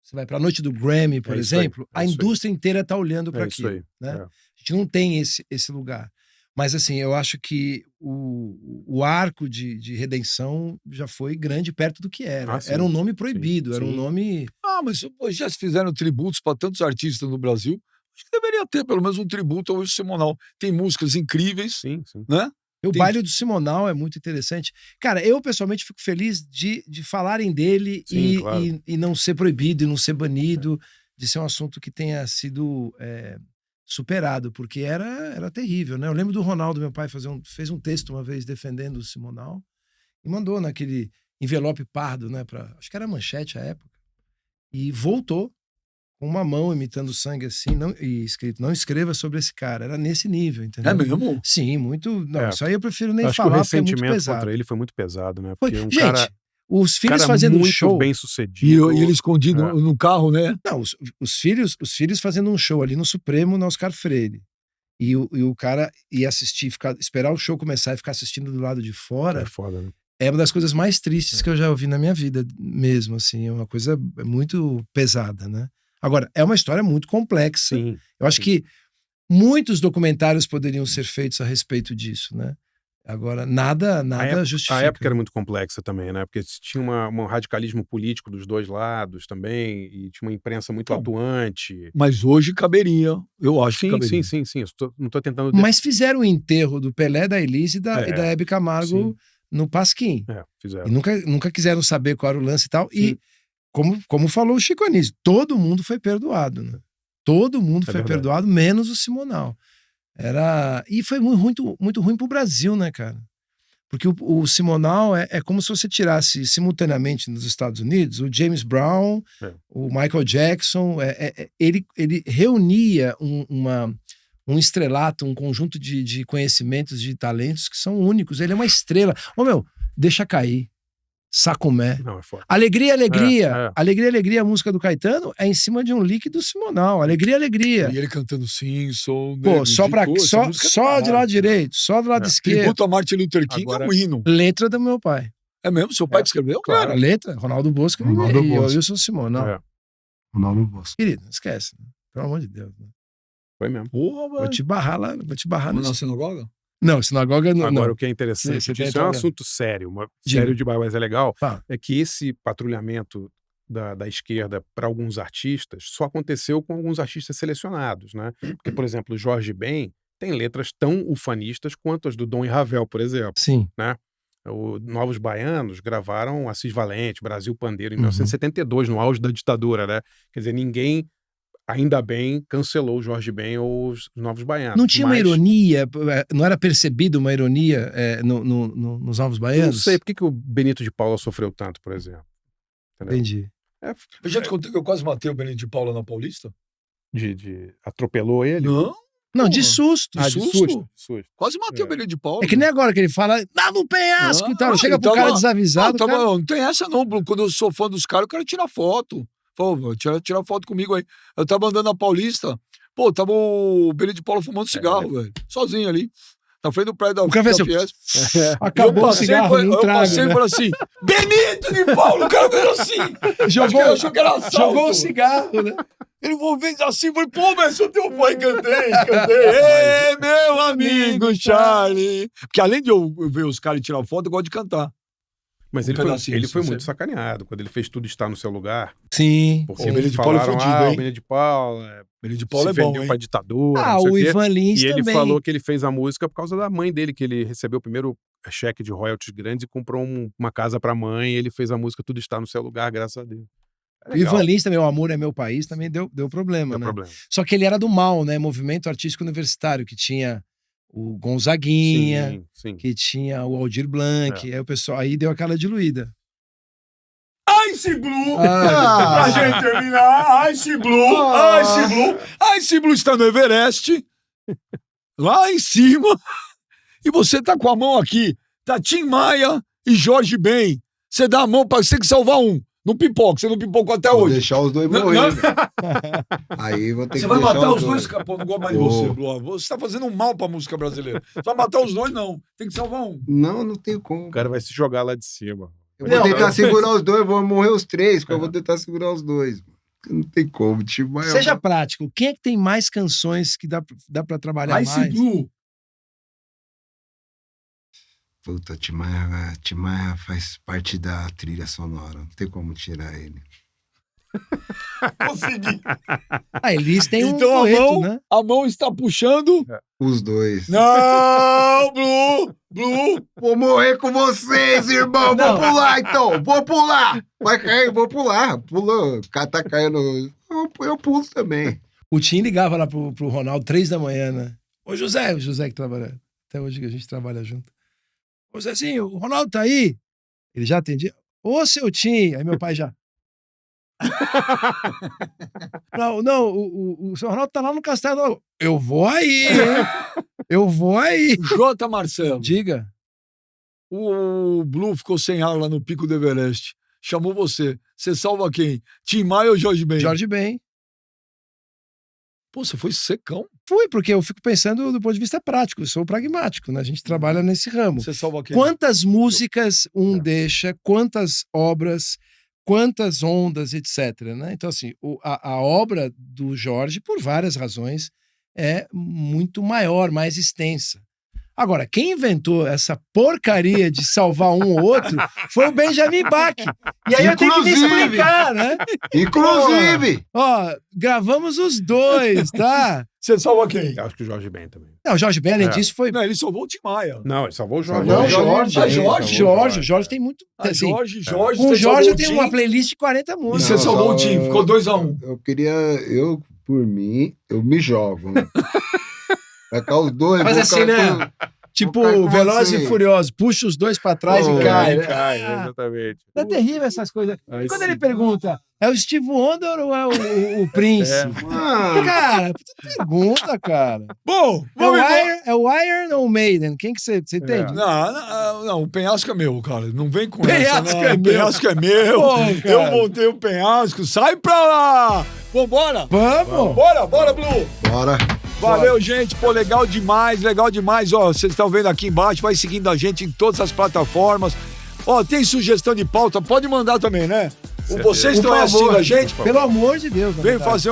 Você vai para a noite do Grammy, por
É isso aí,
exemplo,
é
a
isso aí.
indústria inteira está olhando para
É isso
aquilo.
aí,
Né?
é.
A gente não tem esse lugar. Mas, assim, eu acho que o arco de redenção já foi grande perto do que era.
Ah, sim.
Era um nome proibido, era um
sim.
nome.
Mas pô, já se fizeram tributos para tantos artistas no Brasil. Acho que deveria ter pelo menos um tributo ao Wilson Simonal. Tem músicas incríveis,
Sim, sim.
né?
O
Tem-
baile do Simonal é muito interessante. Cara, eu pessoalmente fico feliz de falarem dele
Sim, claro.
e não ser proibido, e não ser banido, de ser um assunto que tenha sido superado, porque era terrível, né? Eu lembro do Ronaldo, meu pai, fez um texto uma vez defendendo o Simonal e mandou naquele envelope pardo, né? Acho que era Manchete à época. E voltou com uma mão imitando sangue assim, e escrito, não escreva sobre esse cara. Era nesse nível, entendeu?
É mesmo?
Sim, muito. Não,
É.
isso aí eu prefiro nem
Acho que o
falar, porque é muito
ressentimento
pesado.
contra ele foi muito pesado, né?
Foi-
Porque um
Gente,
cara,
os filhos
cara
fazendo um
muito
show.
bem
E
sucedido.
ele escondido
É.
no carro, né?
Não, os filhos fazendo um show ali no Supremo, na Oscar Freire. E o cara ia assistir, esperar o show começar e ficar assistindo do lado de fora.
É foda, né?
É uma das coisas mais tristes que eu já ouvi na minha vida mesmo, assim. É uma coisa muito pesada, né? Agora, é uma história muito complexa.
Sim.
Eu acho
sim.
que muitos documentários poderiam ser feitos a respeito disso, né? Agora, nada justifica.
A época era muito complexa também, né? Porque tinha um radicalismo político dos dois lados também, e tinha uma imprensa muito
Então,
atuante.
Mas hoje caberia. Eu acho que
Sim,
caberia.
sim. Eu não tô tentando...
Mas fizeram o enterro do Pelé, da Elise e da Hebe Camargo
sim.
no Pasquim.
Fizeram.
E nunca quiseram saber qual era o lance e tal.
Sim.
E, como falou o Chico Anísio, todo mundo foi perdoado, né? Todo mundo foi
verdade.
perdoado, menos o Simonal. E foi muito, muito ruim pro Brasil, né, cara? Porque o Simonal é como se você tirasse simultaneamente nos Estados Unidos o James Brown, o Michael Jackson. Ele reunia um estrelato, um conjunto de conhecimentos, de talentos que são únicos. Ele é uma estrela. Deixa cair. Sacumé.
Não, é foda.
Alegria, alegria.
É.
Alegria, alegria, a música do Caetano é em cima de um líquido Simonal. Alegria, alegria.
E ele cantando Simpson.
Pô, só de lado direito, só do lado esquerdo.
Tributo a Martin Luther King
Agora-
é um hino.
Letra do meu pai.
É mesmo? Seu pai que escreveu?
Claro, a letra, Ronaldo Bosco
Ronaldo
e
Bosco.
Wilson Simonal.
É,
Ronaldo Bosco.
Querido, não esquece. Né? Pelo amor de Deus. Né?
foi mesmo.
Porra,
Vou
velho.
te barrar lá, vou te barrar
Vamos na
nisso.
sinagoga?
Não, sinagoga não.
Agora,
não.
o que é interessante,
Você tem
isso é um
toda-
assunto sério,
Diga.
sério demais, mas é legal,
Fala.
é que esse patrulhamento da esquerda para alguns artistas só aconteceu com alguns artistas selecionados, né? Porque, por exemplo, o Jorge Ben tem letras tão ufanistas quanto as do Dom e Ravel, por exemplo.
Sim.
O Novos Baianos gravaram Assis Valente, Brasil Pandeiro, em
Uhum.
1972, no auge da ditadura, né? Quer dizer, ninguém, ainda bem, cancelou o Jorge Ben ou os Novos Baianos.
Não tinha uma
mas
ironia, não era percebido uma ironia nos Novos
eu
Baianos?
não sei por que o Benito de Paula sofreu tanto, por exemplo. Entendeu?
Entendi.
Eu já te contei que eu quase matei o Benito de Paula na Paulista?
Atropelou ele?
Não.
Não, de
Porra.
susto.
Ah,
de
susto?
susto.
Quase matei o Benito de Paula.
É que nem agora que ele fala, dá no penhasco e tal.
Ah,
Chega pro
então,
cara
não,
desavisado.
tá
o cara-
bom, não tem essa não, Bruno. Quando eu sou fã dos caras, eu quero tirar foto. Pô, tira foto comigo aí. Eu tava andando na Paulista, pô, tava o Benito de Paula fumando cigarro, velho. Sozinho ali. na frente do prédio da
O cara fez assim,
Fiesp.
acabou o cigarro, não
eu
trago,
passei
né?
por assim, Benito de Paulo, o cara fez assim. Achou que era assalto.
Jogou o cigarro, né?
Ele fez assim, falei, pô, mas eu teu pai, cantei. Ei, meu amigo Charlie. Porque além de eu ver os caras tirar foto, eu gosto de cantar.
Mas
Um
ele foi
pedacinho,
muito
você-
sacaneado quando ele fez Tudo Está no Seu Lugar.
Sim.
Porque
O Benito de Paulo é
falaram,
fudido, hein?
o Benito de Paulo
Benito de Paulo
se
é bom,
vendeu
hein?
pra ditadura,
Ah,
não sei
o
quê.
Ivan Lins
E ele
também.
falou que ele fez a música por causa da mãe dele, que ele recebeu o primeiro cheque de royalties grandes e comprou uma casa pra mãe, e ele fez a música Tudo Está no Seu Lugar, graças a Deus.
O Ivan Lins também, O Amor é Meu País, também deu problema,
Não é
né?
problema.
Só que ele era do MAU, né? Movimento Artístico Universitário, que tinha o Gonzaguinha,
Sim, sim.
que tinha o Aldir Blanc, aí o pessoal aí deu aquela diluída.
Ice Blue!
Ah,
Pra gente terminar, Ice Blue, Ice Blue. Ice Blue está no Everest, lá em cima, e você tá com a mão aqui. Tá Tim Maia e Jorge Ben. Você dá a mão pra você tem que salvar um. Não pipoca, você não pipocou até
Vou
hoje.
deixar os dois
Não,
morrer.
não.
velho. Aí vou ter
Você
que
vai
deixar
matar os
dois.
dois, pô, não gosto mais de
Vou.
você, Blue. Você tá fazendo um mal pra música brasileira. Você vai matar os dois, não. Tem que salvar um.
Não, não tem como.
O cara vai se jogar lá de cima.
Eu vou tentar segurar os dois, vou morrer os três, porque eu
É.
vou tentar segurar os dois. Não tem como, tipo, mas
seja prático. Quem é que tem mais canções que dá pra trabalhar
Ice
mais?
Blue.
Puta, Timaya faz parte da trilha sonora. Não tem como tirar ele.
Consegui.
Ah, eles têm um
Então
dueto, né?
a mão está puxando.
Os dois.
Não, Blue.
Vou morrer com vocês, irmão.
Não.
Vou pular, então. Vou pular. Vai cair, vou pular. Pulou. O cara tá caindo. Eu pulo também.
O Tim ligava lá pro Ronaldo 3 da manhã, né? Ô, José, o José que trabalha. Até hoje que a gente trabalha junto. Ô, Zezinho, o Ronaldo tá aí? Ele já atendia. Ô, seu Tim. Aí meu pai já. Não, o seu Ronaldo tá lá no castelo. Eu vou aí, hein? Eu vou aí.
J. Marcelo.
Diga.
O Blue ficou sem ar lá no pico do Everest. Chamou você. Você salva quem? Tim Maia ou Jorge Ben?
Jorge Ben.
Pô, você foi secão.
Fui, porque eu fico pensando do ponto de vista prático. Eu sou pragmático, né? A gente trabalha nesse ramo.
Você salva quem?
Quantas músicas deixa, quantas obras, quantas ondas, etc. Né? Então, assim, a obra do Jorge, por várias razões, é muito maior, mais extensa. Agora, quem inventou essa porcaria de salvar um ou outro foi o Benjamin Bach. E aí eu tenho que me
Inclusive.
explicar, né?
Inclusive.
Ó, gravamos os dois, tá?
Você salva quem?
Eu acho que o Jorge Ben também.
Não, o Jorge Ben, além disso, foi...
Não, ele salvou o Tim Maia.
Não, ele salvou o Jorge.
Não,
Não,
Jorge.
Ah, Jorge.
O Jorge tem muito... assim,
Jorge.
com o
você
Jorge
salvou
eu
o
tenho
Tim.
uma playlist de 40
E
músicas.
você salvou o Tim. Ficou 2-1.
Eu queria. Por mim, eu me jogo. Né? Vai cá os dois.
Mas
vou
assim,
ficar
né?
com-
Tipo,
Vou cair com
Veloz
você.
e Furioso. Puxa os dois pra trás
Oh,
e cai.
Aí
né?
cai,
Ah,
exatamente.
é terrível essas coisas.
Aí
Quando
sim.
ele pergunta, é o Steve Wonder ou é o Prince?
Mano,
Cara, puta pergunta, cara.
Bom,
É o,
vamos embora.
Iron, é o Iron ou o Maiden? Quem que você entende?
Não, o penhasco é meu, cara. Não vem com
Penhasco
essa.
é
Não.
meu.
Penhasco é meu.
Pô, cara.
Eu montei o penhasco. Sai pra lá. Vambora.
Vamos!
Bora, Blue.
bora.
Valeu, gente. Pô, legal demais, legal demais. Ó, vocês estão vendo aqui embaixo, vai seguindo a gente em todas as plataformas. Ó, tem sugestão de pauta? Pode mandar também, né?
Certeza.
Vocês estão
Por
aí assistindo
favor.
a gente?
Pelo amor de Deus. na
Vem
verdade.
fazer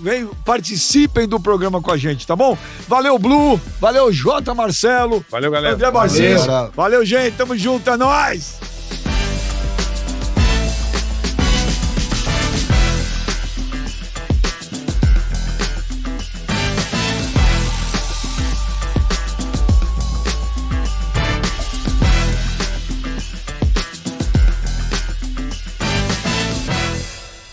vem, participem do programa com a gente, tá bom? Valeu, Blue. Valeu, J. Marcelo.
Valeu, galera.
André Barcinski.
Valeu.
Valeu, gente. Tamo junto, é nóis.